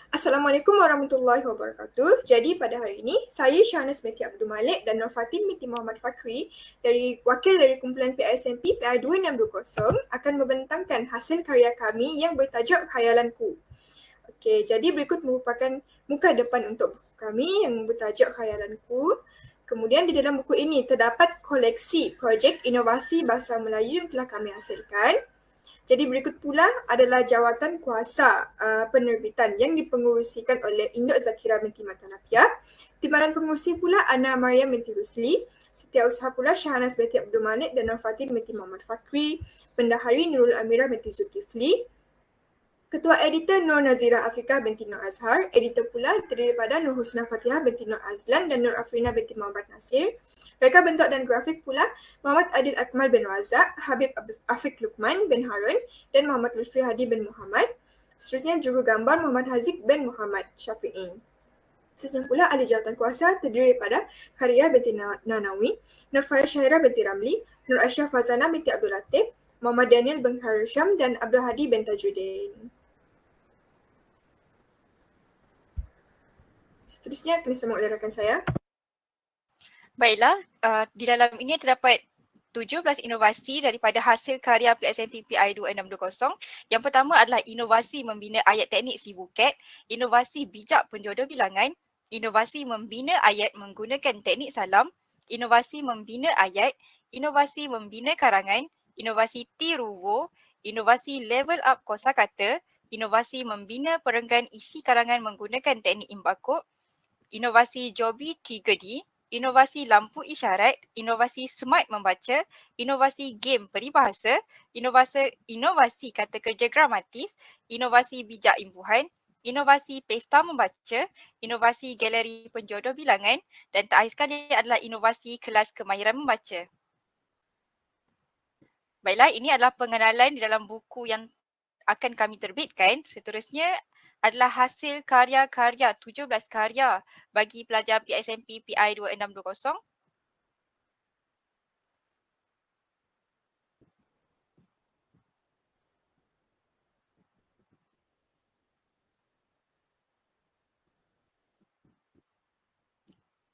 Assalamualaikum warahmatullahi wabarakatuh. Jadi pada hari ini, saya Shahnaz binti Abdul Malik dan Nur Fatin binti Muhammad Fakri wakil dari kumpulan PISMP PI 2620 akan membentangkan hasil karya kami yang bertajuk Khayalanku. Okey, jadi berikut merupakan muka depan untuk buku kami yang bertajuk Khayalanku. Kemudian di dalam buku ini terdapat koleksi projek inovasi bahasa Melayu yang telah kami hasilkan. Jadi berikut pula adalah jawatan kuasa penerbitan yang dipengerusikan oleh Induk Zakira binti Matanapiah. Timbalan pengerusi pula Ana Maryam binti Rusli. Setiausaha pula Shahnaz binti Abdul Malik dan Nur Fatin binti Muhammad Fakri. Bendahari Nurul Amirah binti Zulkifli. Ketua editor Nur Nazira Afiqah binti Nur Azhar. Editor pula terdiri daripada Nur Husna Fatihah binti Nur Azlan dan Nur Afrina binti Muhammad Nasir. Reka bentuk dan grafik pula Muhammad Adil Akmal bin Razak, Habib Afiq Luqman bin Harun dan Muhammad Lutfi Hadi bin Muhammad. Seterusnya juru gambar Muhammad Haziq bin Muhammad Syafi'i. Seterusnya pula ahli jawatankuasa terdiri daripada Kharia binti Nanawi, Nur Farah Syahira binti Ramli, Nur Aisyah Fazana binti Abdul Latif, Muhammad Daniel bin Harisham dan Abdul Hadi bin Tajuddin. Seterusnya akan disambung oleh rakan saya. Baiklah, di dalam ini terdapat 17 inovasi daripada hasil karya PSMP PI 2620. Yang pertama adalah inovasi membina ayat teknik Sibuket, inovasi bijak penjodoh bilangan, inovasi membina ayat menggunakan teknik salam, inovasi membina ayat, inovasi membina karangan, inovasi Tiruwo, inovasi level up kosakata, inovasi membina perenggan isi karangan menggunakan teknik imbakuk, inovasi Joby 3D, inovasi lampu isyarat, inovasi smart membaca, inovasi game peribahasa, inovasi kata kerja gramatis, inovasi bijak imbuhan, inovasi pesta membaca, inovasi galeri penjodoh bilangan dan terakhir sekali adalah inovasi kelas kemahiran membaca. Baiklah, ini adalah pengenalan di dalam buku yang akan kami terbitkan. Seterusnya adalah hasil karya-karya 17 karya bagi pelajar PSMP PI 2620.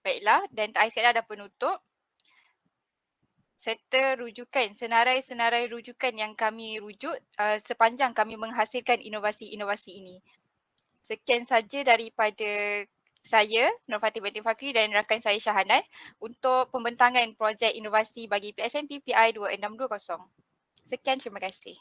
Baiklah, dan terakhir sekali ada penutup serta rujukan, senarai-senarai rujukan yang kami rujuk sepanjang kami menghasilkan inovasi-inovasi ini. Sekian saja daripada saya, Nur Fatih binti Fakri dan rakan saya Syahanas untuk pembentangan projek inovasi bagi PSMP PI 2620. Sekian, terima kasih.